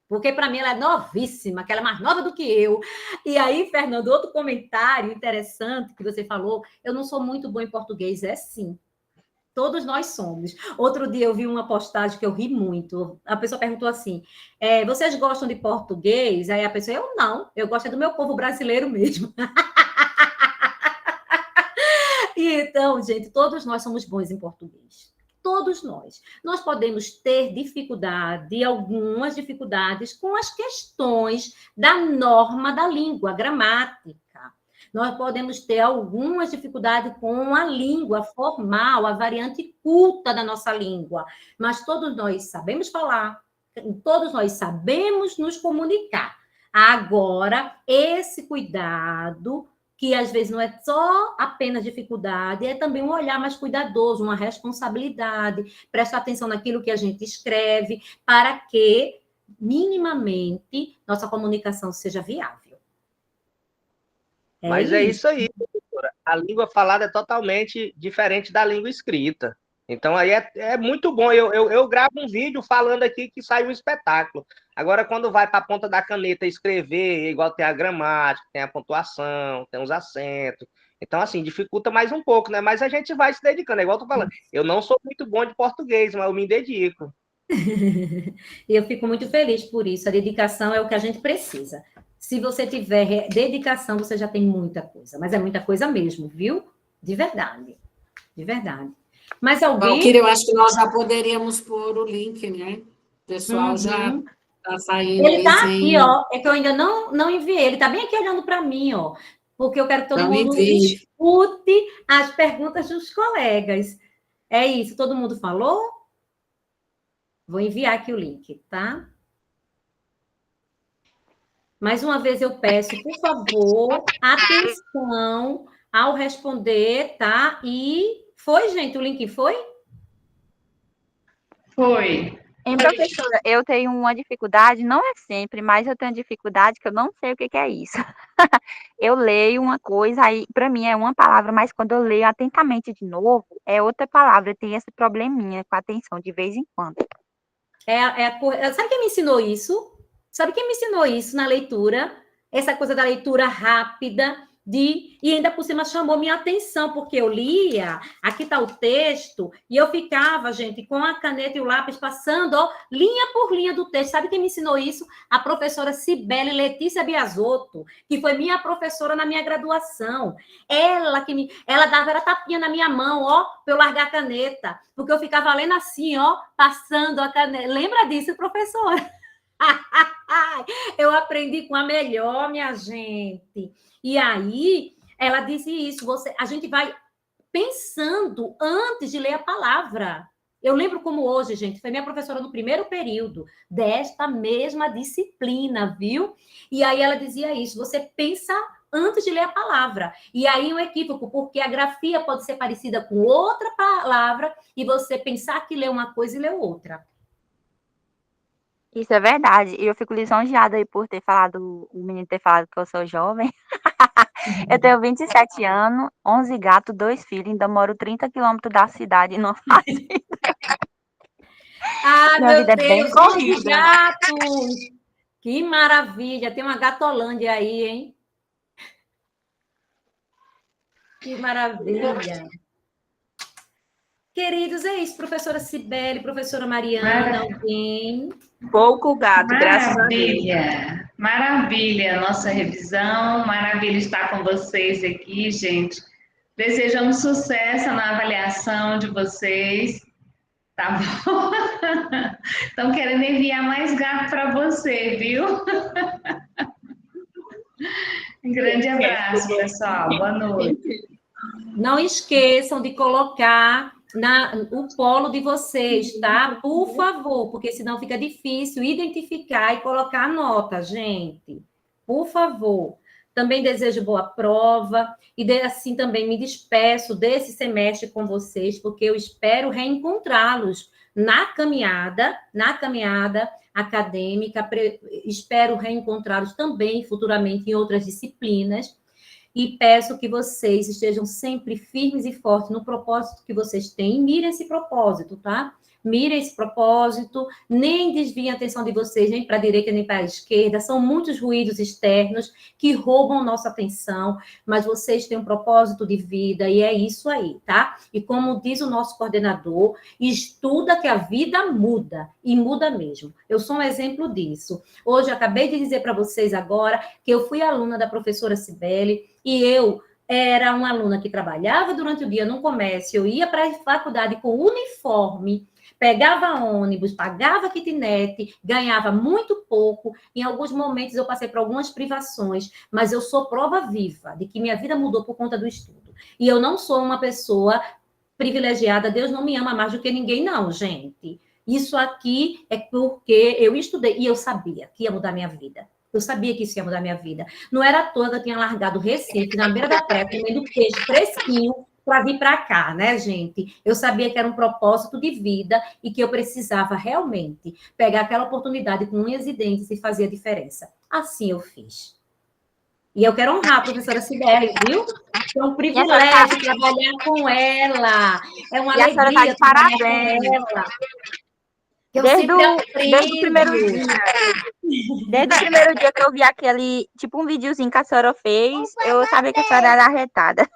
Porque para mim ela é novíssima, que ela é mais nova do que eu. E aí, Fernando, outro comentário interessante que você falou, eu não sou muito boa em português, é sim. Todos nós somos. Outro dia eu vi uma postagem que eu ri muito. A pessoa perguntou assim, vocês gostam de português? Aí a pessoa, eu não, eu gosto do meu povo brasileiro mesmo. Então, gente, todos nós somos bons em português. Todos nós. Nós podemos ter algumas dificuldades com as questões da norma da língua, gramática. Nós podemos ter algumas dificuldades com a língua formal, a variante culta da nossa língua. Mas todos nós sabemos falar, todos nós sabemos nos comunicar. Agora, esse cuidado, que às vezes não é só apenas dificuldade, é também um olhar mais cuidadoso, uma responsabilidade, prestar atenção naquilo que a gente escreve, para que, minimamente, nossa comunicação seja viável. Mas é isso aí, professora. A língua falada é totalmente diferente da língua escrita. Então, aí é muito bom. Eu gravo um vídeo falando aqui que sai um espetáculo. Agora, quando vai para a ponta da caneta escrever, igual tem a gramática, tem a pontuação, tem os acentos. Então, assim, dificulta mais um pouco, né? Mas a gente vai se dedicando. É igual eu tô falando. Eu não sou muito bom de português, mas eu me dedico. E eu fico muito feliz por isso. A dedicação é o que a gente precisa. Se você tiver dedicação, você já tem muita coisa. Mas é muita coisa mesmo, viu? De verdade. De verdade. Mas alguém... Valquíria, eu acho que nós já poderíamos pôr o link, né? O pessoal já está saindo. Ele está aqui, ó. É que eu ainda não enviei. Ele está bem aqui olhando para mim, ó. Porque eu quero que todo mundo escute as perguntas dos colegas. É isso. Todo mundo falou? Vou enviar aqui o link, tá? Mais uma vez eu peço, por favor, atenção ao responder, tá? E foi, gente? O link foi? Foi. Professora, eu tenho uma dificuldade, não é sempre, mas eu tenho dificuldade que eu não sei o que é isso. Eu leio uma coisa, aí para mim é uma palavra, mas quando eu leio atentamente de novo, é outra palavra. Tem esse probleminha com a atenção de vez em quando. Sabe quem me ensinou isso? Sabe quem me ensinou isso na leitura? Essa coisa da leitura rápida, e ainda por cima chamou minha atenção, porque eu lia, aqui está o texto, e eu ficava, gente, com a caneta e o lápis passando, ó, linha por linha do texto. Sabe quem me ensinou isso? A professora Cibele Letícia Biasotto, que foi minha professora na minha graduação. Ela dava tapinha na minha mão, ó, para eu largar a caneta, porque eu ficava lendo assim, ó, passando a caneta. Lembra disso, professora? Eu aprendi com a melhor, minha gente. E aí, ela disse isso, a gente vai pensando antes de ler a palavra. Eu lembro como hoje, gente, foi minha professora no primeiro período desta mesma disciplina, viu? E aí ela dizia isso, você pensa antes de ler a palavra. E aí um equívoco, porque a grafia pode ser parecida com outra palavra e você pensar que lê uma coisa e lê outra. Isso é verdade. E eu fico lisonjeada aí por o menino ter falado que eu sou jovem. Eu tenho 27 anos, 11 gatos, 2 filhos, ainda moro 30 quilômetros da cidade, não fazenda. Ah, minha vida Deus, é bem corrida. Gatos! Que maravilha! Tem uma gatolândia aí, hein? Que maravilha! Queridos, é isso, professora Cibele, professora Mariana, alguém? Pouco gato, graças a Deus. Maravilha, nossa revisão, maravilha estar com vocês aqui, gente. Desejamos sucesso na avaliação de vocês, tá bom? Estão querendo enviar mais gato para você, viu? Um grande abraço, pessoal. Boa noite. Não esqueçam de colocar o polo de vocês, tá? Por favor, porque senão fica difícil identificar e colocar a nota, gente. Por favor. Também desejo boa prova e assim também me despeço desse semestre com vocês, porque eu espero reencontrá-los na caminhada acadêmica, espero reencontrá-los também futuramente em outras disciplinas. E peço que vocês estejam sempre firmes e fortes no propósito que vocês têm. Mirem esse propósito, tá? Mirem esse propósito, nem desviem a atenção de vocês nem para a direita nem para a esquerda. São muitos ruídos externos que roubam nossa atenção, mas vocês têm um propósito de vida e é isso aí, tá? E como diz o nosso coordenador, estuda que a vida muda, e muda mesmo. Eu sou um exemplo disso. Hoje, acabei de dizer para vocês agora que eu fui aluna da professora Cibele, e eu era uma aluna que trabalhava durante o dia no comércio, eu ia para a faculdade com uniforme, pegava ônibus, pagava kitnet, ganhava muito pouco. Em alguns momentos eu passei por algumas privações, mas eu sou prova viva de que minha vida mudou por conta do estudo. E eu não sou uma pessoa privilegiada, Deus não me ama mais do que ninguém, não, gente. Isso aqui é porque eu estudei e eu sabia que ia mudar minha vida. Eu sabia que isso ia mudar minha vida. Não era à toa que eu tinha largado o Recife, na beira da praia, comendo peixe fresquinho, para vir para cá, né, gente? Eu sabia que era um propósito de vida e que eu precisava realmente pegar aquela oportunidade com unhas e dentes e fazer a diferença. Assim eu fiz. E eu quero honrar a professora Cibele, viu? É um privilégio trabalhar com ela. É uma alegria trabalhar com ela. Desde o primeiro dia. Desde o primeiro dia que eu vi aquele, tipo um videozinho que a senhora fez, eu sabia que a senhora era arretada.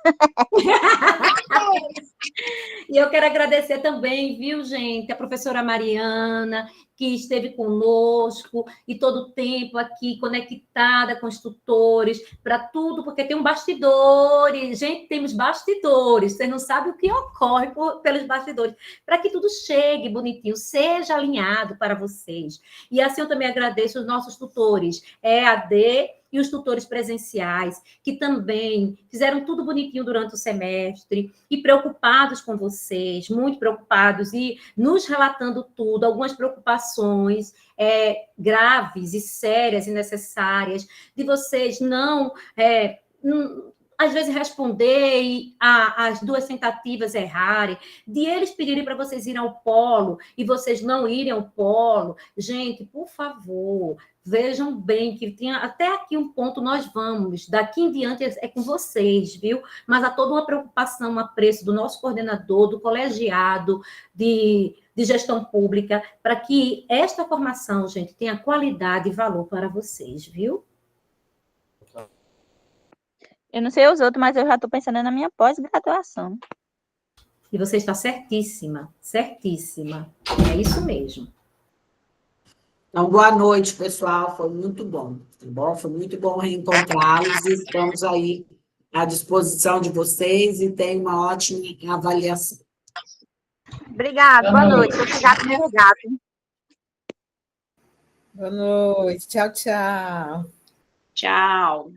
E eu quero agradecer também, viu, gente, a professora Mariana, que esteve conosco e todo o tempo aqui conectada com os tutores, para tudo, porque tem um bastidores, gente, temos bastidores, você não sabe o que ocorre pelos bastidores, para que tudo chegue bonitinho, seja alinhado para vocês. E assim eu também agradeço os nossos tutores, EAD e os tutores presenciais, que também fizeram tudo bonitinho durante o semestre, e preocupados com vocês, muito preocupados, e nos relatando tudo, algumas preocupações graves e sérias e necessárias, de vocês não às vezes responder e as duas tentativas errarem, de eles pedirem para vocês irem ao polo e vocês não irem ao polo. Gente, por favor, vejam bem que tem até aqui um ponto nós vamos, daqui em diante é com vocês, viu? Mas há toda uma preocupação, um apreço do nosso coordenador, do colegiado, de gestão pública, para que esta formação, gente, tenha qualidade e valor para vocês, viu? Eu não sei os outros, mas eu já estou pensando na minha pós-graduação. E você está certíssima, certíssima. É isso mesmo. Então, boa noite, pessoal. Foi muito bom, tá bom? Foi muito bom reencontrá-los e estamos aí à disposição de vocês e tem uma ótima avaliação. Obrigada, boa noite. Obrigada, meu gato. Boa noite. Tchau, tchau. Tchau.